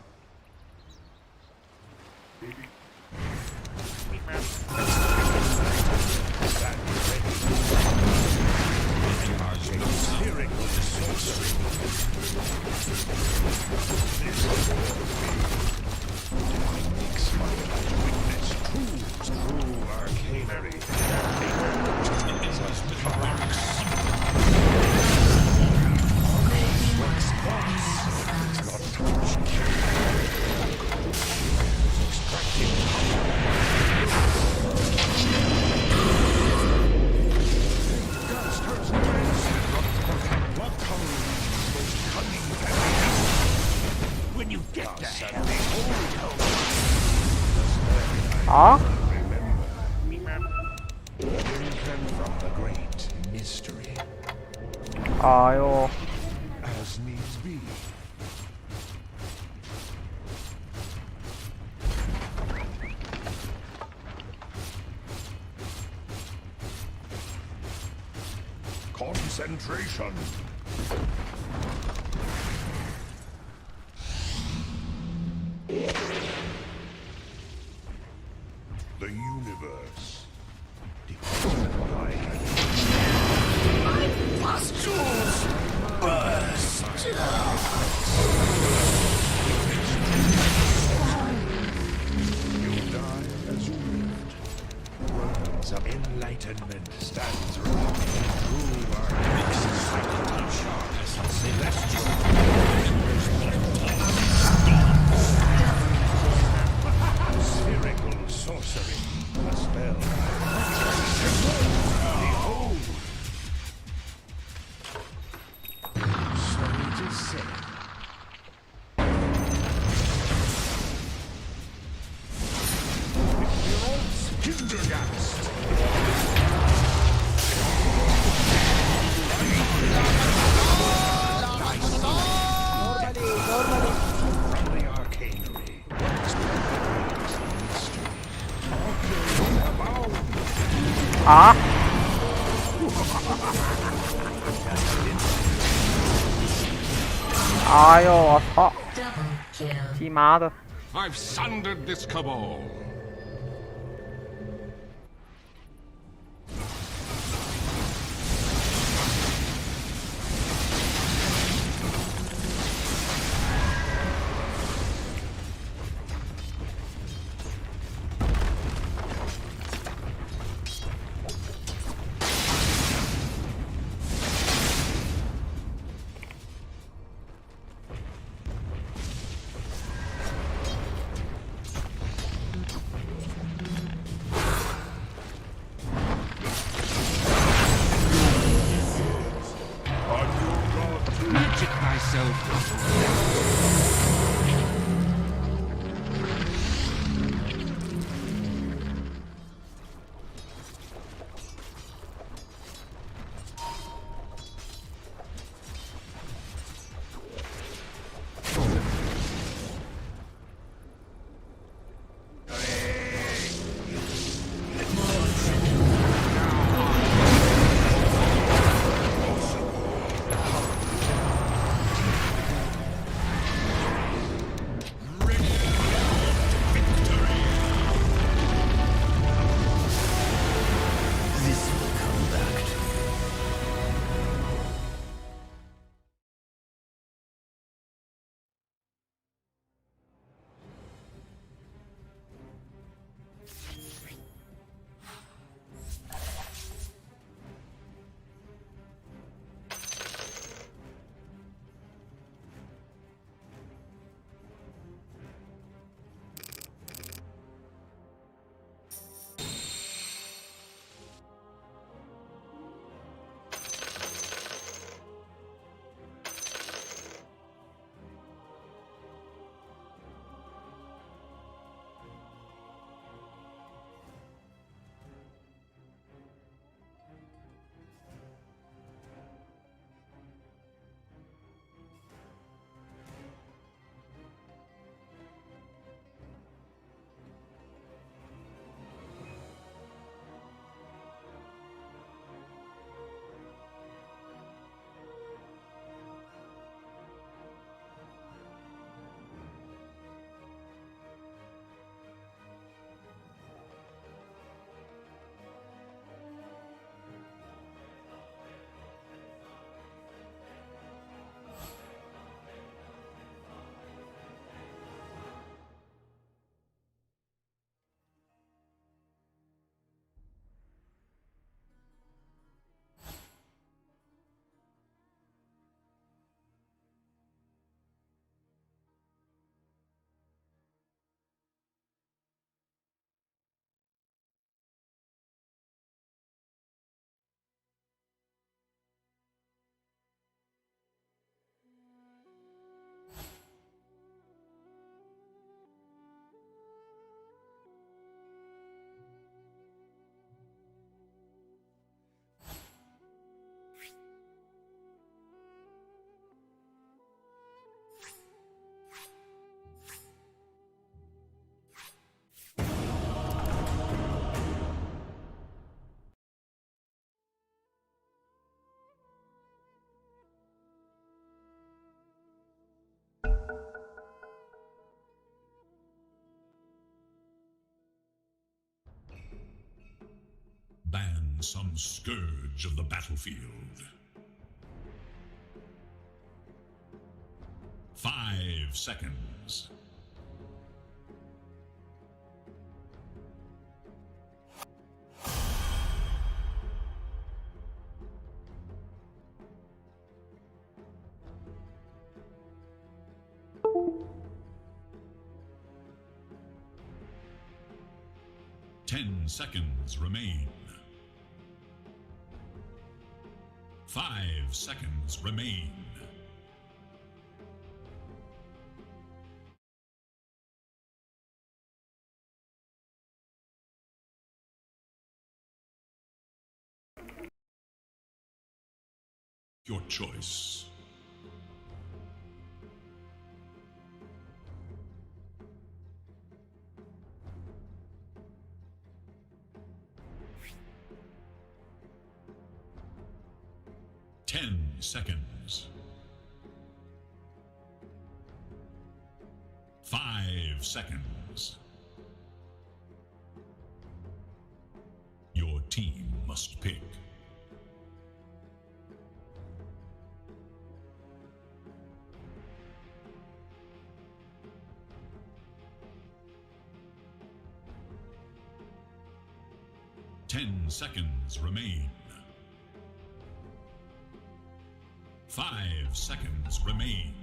Spherical sorcery. Makes my witness true arcanery. When you get there. From the great mystery. 아유. As needs be. Concentration. The universe depends on what I can do. My pustules burst. You die as you lived. Words of enlightenment stands around through our sharp as celestial. Spherical sorcery. A spell. Behold. So it is said. Kindergast. From the arcanery. 아? 아유, 어서. Die Made. I've sundered this cabal. Magic myself. some scourge of the battlefield. 5 seconds. Ten seconds remain. 5 seconds remain. Your choice. Ten seconds. 5 seconds. Your team must pick. Ten seconds remain. 5 seconds remain.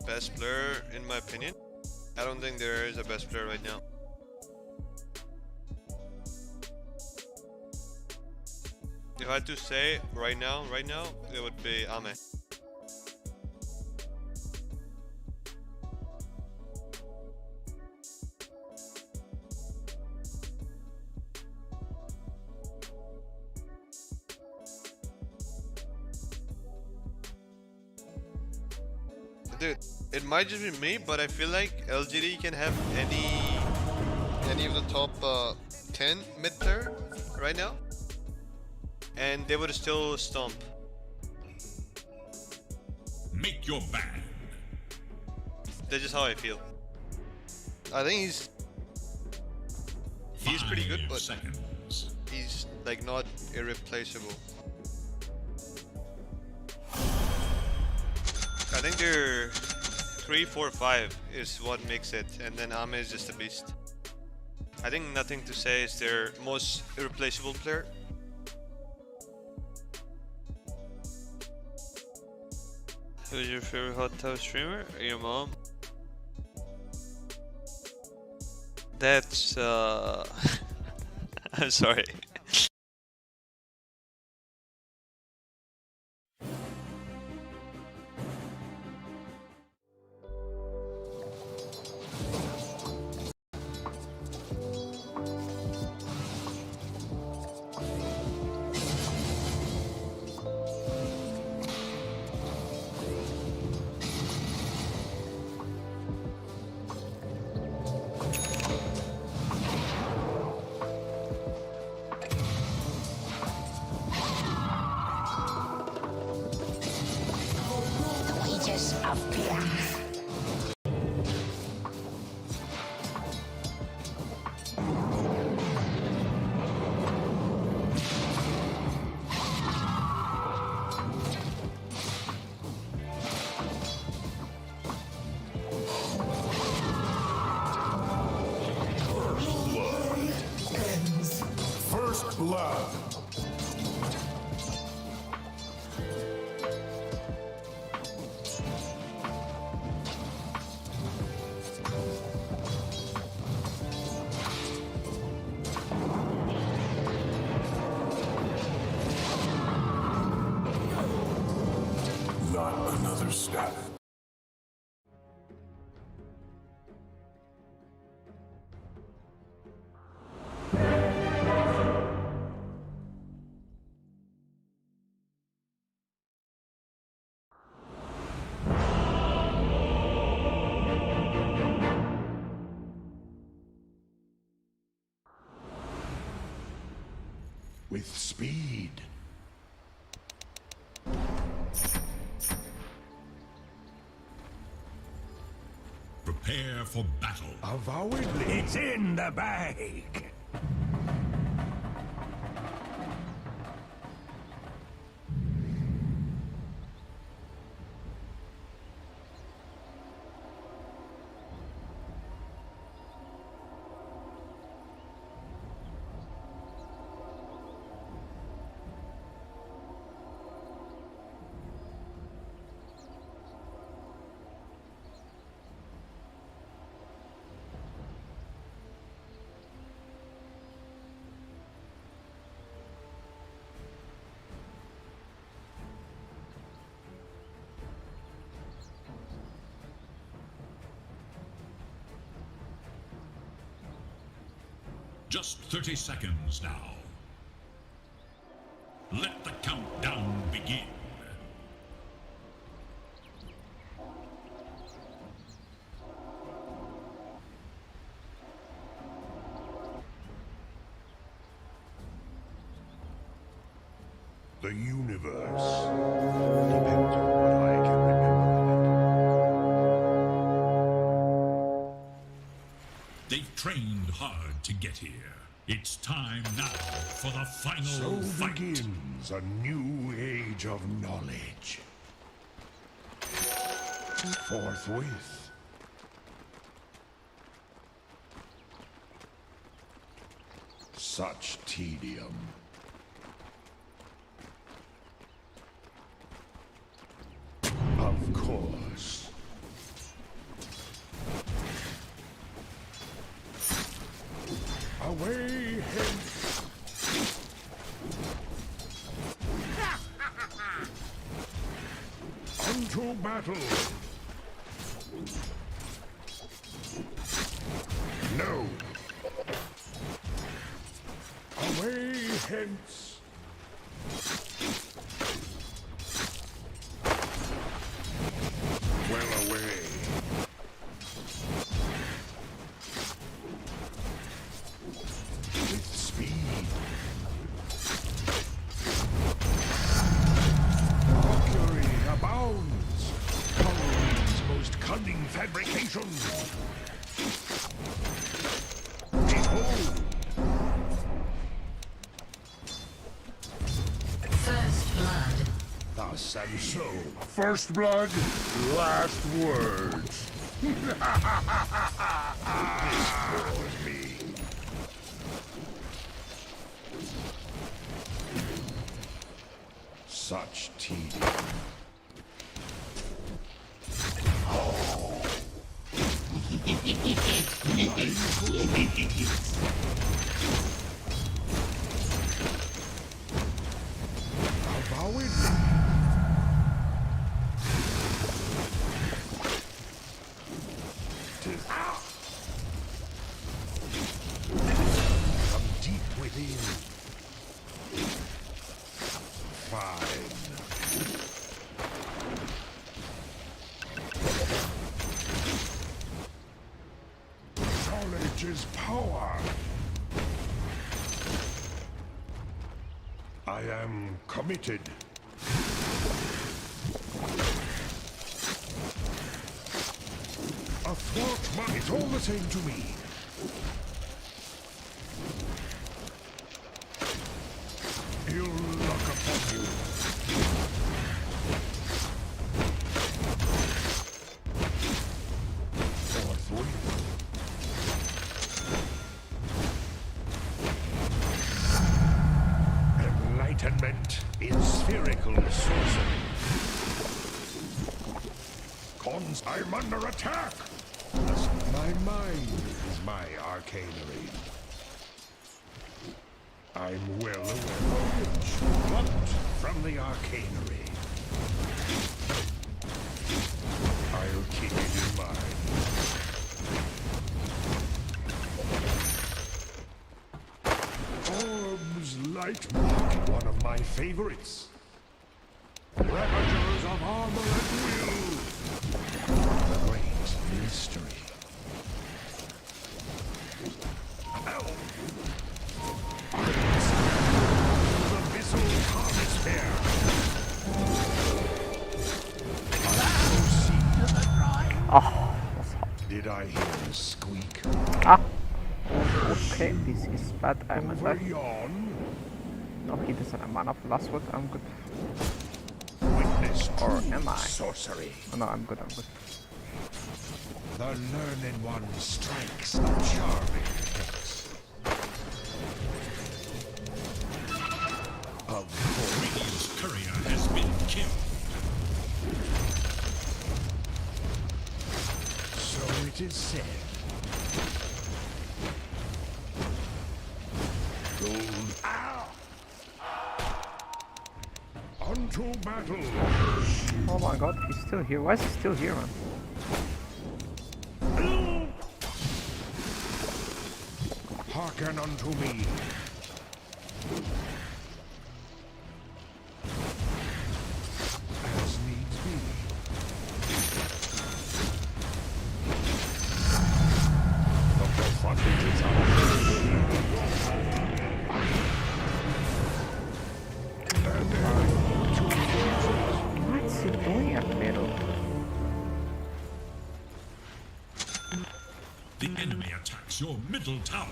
Best player, in my opinion. I don't think there is a best player right now. If I had to say right now, it would be Ame. Dude, it might just be me, but I feel like LGD can have any of the top 10 mid player right now, and they would still stomp. Make your band. That's just how I feel. I think he's pretty good, but he's like not irreplaceable. I think 3, 4, 5 is what makes it, and then Ame is just a beast. I think Nothing to Say is their most irreplaceable player. Who's your favorite hot tub streamer? Your mom? That's I'm sorry. First blood. Not another step. With speed. Prepare for battle. Avowedly. It's in the bag. Just 30 seconds now. Let the countdown begin. The universe depends on what I can remember of it. They've trained hard to get here. It's time now for the final So fight. begins a new age of knowledge. Forthwith. Such tedium. Of course. Away hence! Unto battle! No! Away hence! Well away! With speed. Mockery abounds. Halloween's most cunning fabrication. Behold. Thus and so. First blood, last words. This bores me. Such tedium. From deep within. Fine. Knowledge is power. I am committed. Athwart my... It's all the same to me. Ill luck upon you. Forthwith. Enlightenment in spherical sorcery. Cons, I'm under attack! My mind is my arcanery. I'm well aware of which, but from the arcanery. I'll keep it in mind. Orbs light, one of my favorites. Ravagers of armor at will. The great mystery. Help! The missile hemisphere. Oh, did I hear a squeak? Ah. Okay, this is bad. I'm at Over that. yon. No, he doesn't have mana for last word. I'm good. Witness Or am I? sorcery. Oh, no, I'm good. I'm good. The learned one strikes a charming fix. Of course. Radiant's courier has been killed. So it is said. Gold. Ow! Unto battle. Oh my god, he's still here. Why is he still here, man? Hearken unto me. As needs be. The frontage is What's he doing up middle? The enemy attacks your middle tower.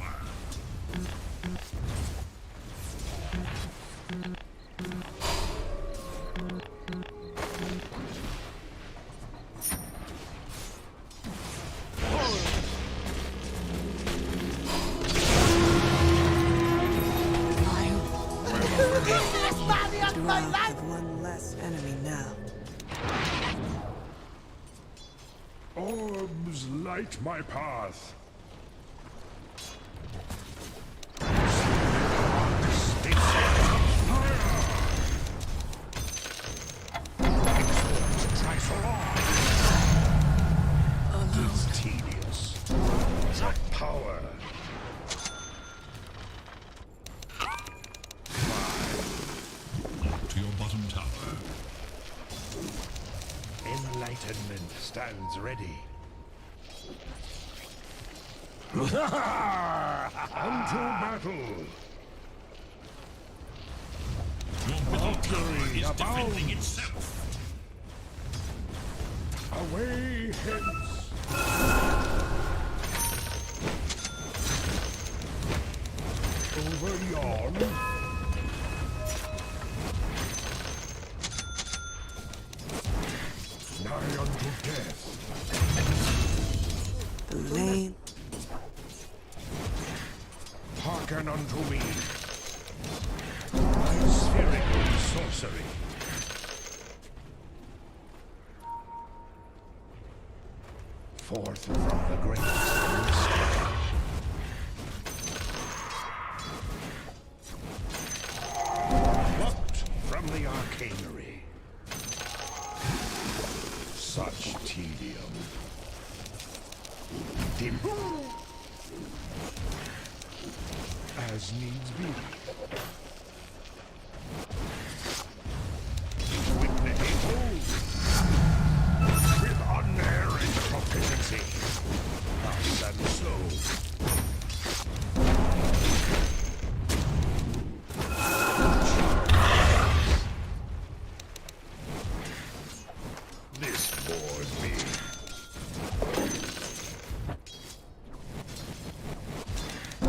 One less enemy now. Orbs light my path. It's tedious. The power. To your bottom tower. Enlightenment stands ready. Unto battle. Your middle tower is abounds. defending itself. Away hence. Over yon. Die unto death. The lane. Hearken unto me. My spherical sorcery. Forth from the greatest mystery. Plucked from the arcanery. Such tedium. As needs be. Witness behold. With unerring proficiency. Thus and so. This bores me.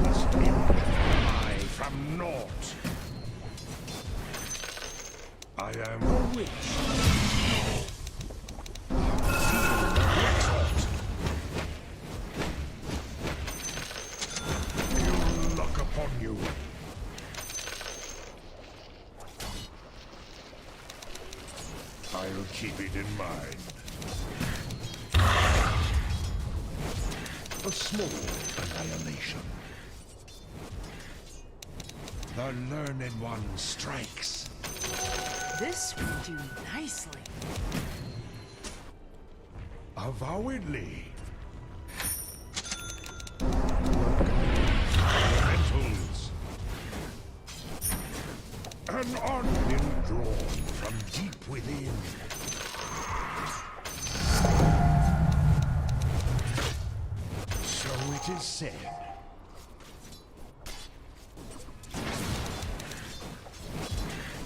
Must fly from naught. I am a witch. Ill luck upon you. I'll keep it in mind. A small annihilation. The learned one strikes. This would do nicely. Avowedly. Elementals. An onion drawn from deep within. So it is said.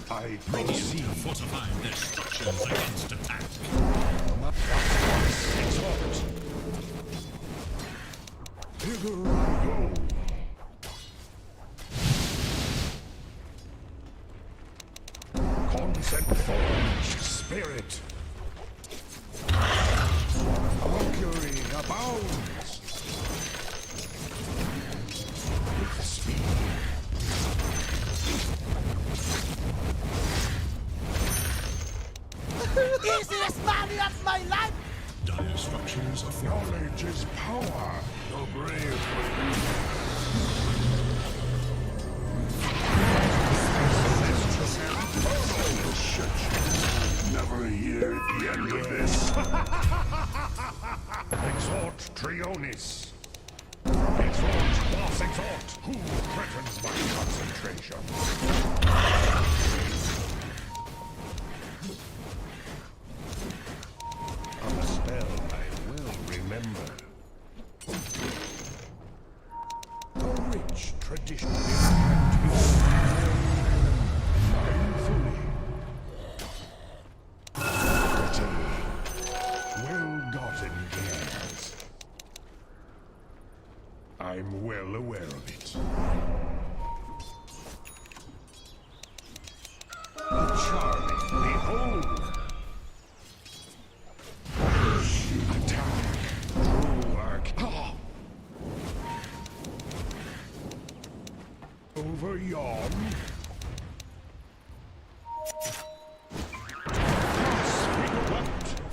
I proceed. Fortifying their structures against attack. Exalt. Hither I go. Consent forge spirit. Mercury abounds. With speed. Easiest money of my life! Dire structures are Knowledge is power. The brave will be. Never hear the end of this. Exhort Trionis. Exhort Boss Exhort. Who threatens my concentration? A spell I will remember. A rich tradition mindfully. Pretty, well-gotten gains. I'm well aware of it. A charming behold. Attack. True arc. Over yon.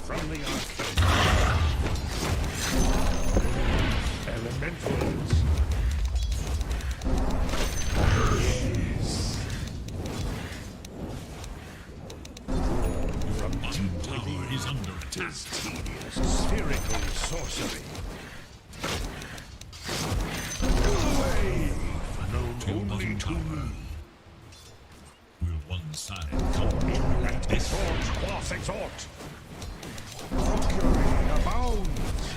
From the arcade. Elementals. Yes. From deep tower is under attack. Tedious spherical sorcery. Wave known only to me. Will one side come in like this? Exhort, Quas exhort. Mercury abounds.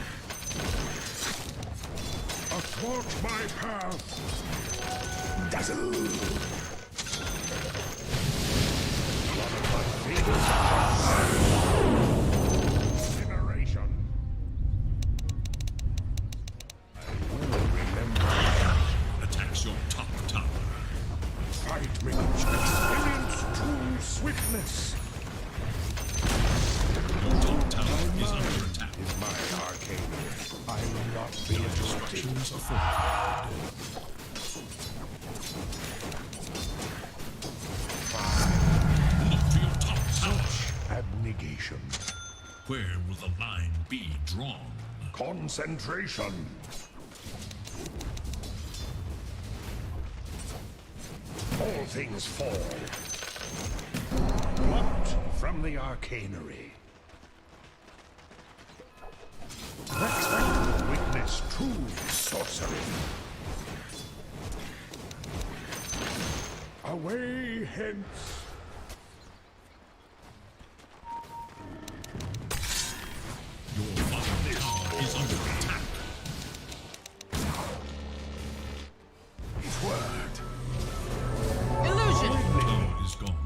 Athwart my path. Dazzle. One of my favorite incineration. I will remember. attacks your top tower. Fight me. Experience true swiftness. Your top tower Structures are fortified. Look for your top tower. Abnegation. Where will the line be drawn? Concentration. All things fall. Plucked from the arcanery. Witness true sorcery. Away hence. Your bottom tower is under attack. Word. Illusion! Tower is gone.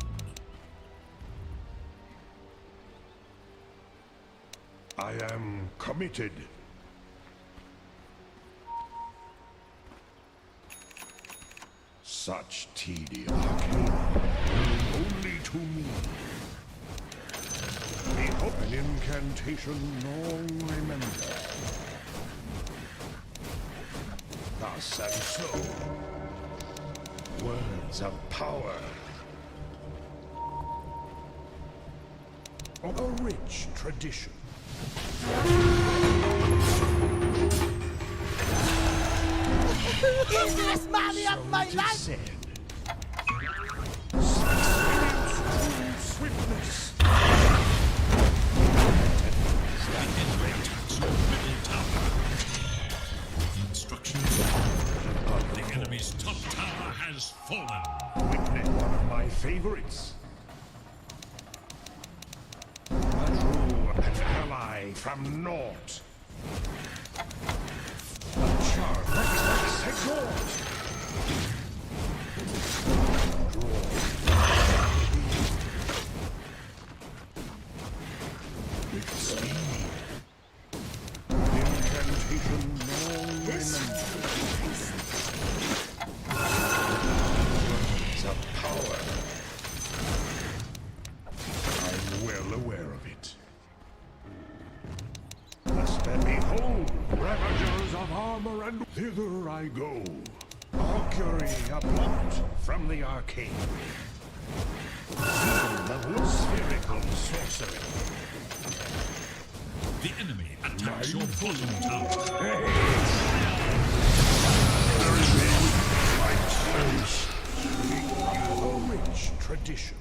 I am committed. Such tedium only to me. An incantation long remembered. Thus and so. Words of power. Of a rich tradition. Easiest money of my life! Said. Swiftness. The enemy's top tower has fallen. Witness one of my favorites. A true an ally from naught. A charm like exhort. With speed. Incantation long remembered. Words of power. I'm well aware of it. Lest then behold, ravagers of armor, and thither I go. Augury a plot from the arcane. The spherical sorcery. The enemy attacks your bottom tower. A rich tradition.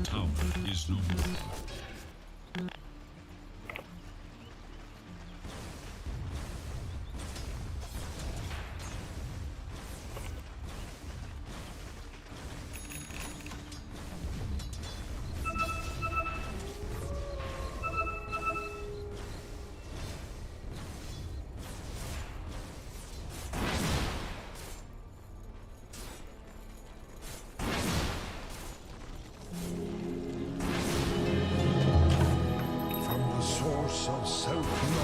Tower is no more. From the source of self-knowledge.